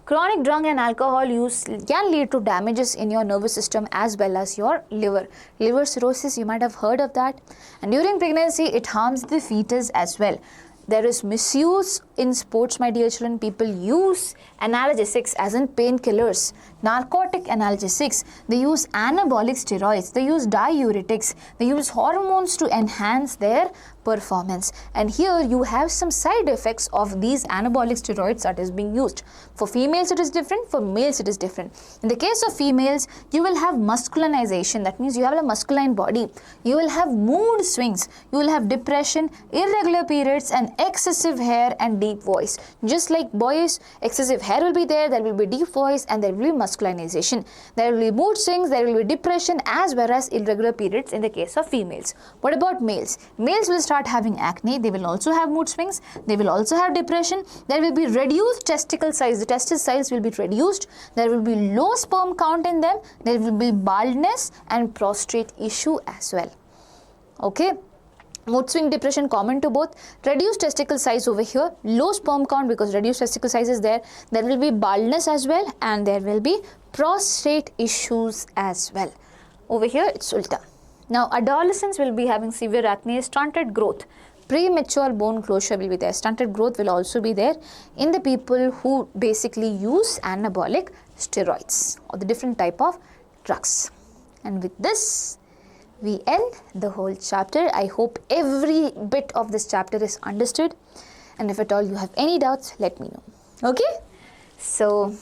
Chronic drug and alcohol use can lead to damages in your nervous system as well as your liver. Liver cirrhosis, you might have heard of that. And during pregnancy, it harms the fetus as well. There is misuse in sports, my dear children. People use analgesics as in painkillers, narcotic analgesics. They use anabolic steroids. They use diuretics. They use hormones to enhance their performance. And here you have some side effects of these anabolic steroids that is being used. For females it is different, for males it is different. In the case of females, you will have masculinization. That means you have a masculine body. You will have mood swings. You will have depression, irregular periods, and excessive hair and deep voice. Just like boys, excessive hair will be there will be deep voice, and there will be masculinization. There will be mood swings, there will be depression as well as irregular periods in the case of females. What about males? Males will start having acne. They will also have mood swings. They will also have depression. There will be reduced testicle size. The testicle size will be reduced. There will be low sperm count in them. There will be baldness and prostate issue as well. Okay. Mood swing, depression common to both. Reduced testicle size over here, low sperm count because reduced testicle size is there. There will be baldness as well, and there will be prostate issues as well. Over here it's ulta. Now adolescents will be having severe acne, stunted growth, premature bone closure will be there. Stunted growth will also be there in the people who basically use anabolic steroids or the different type of drugs. And with this, we end the whole chapter. I hope every bit of this chapter is understood, and if at all you have any doubts, let me know. Okay? So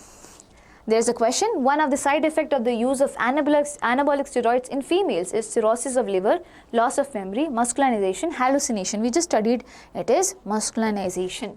there's a question. One of the side effects of the use of anabolic steroids in females is cirrhosis of liver, loss of memory, masculinization, hallucination. We just studied it is masculinization.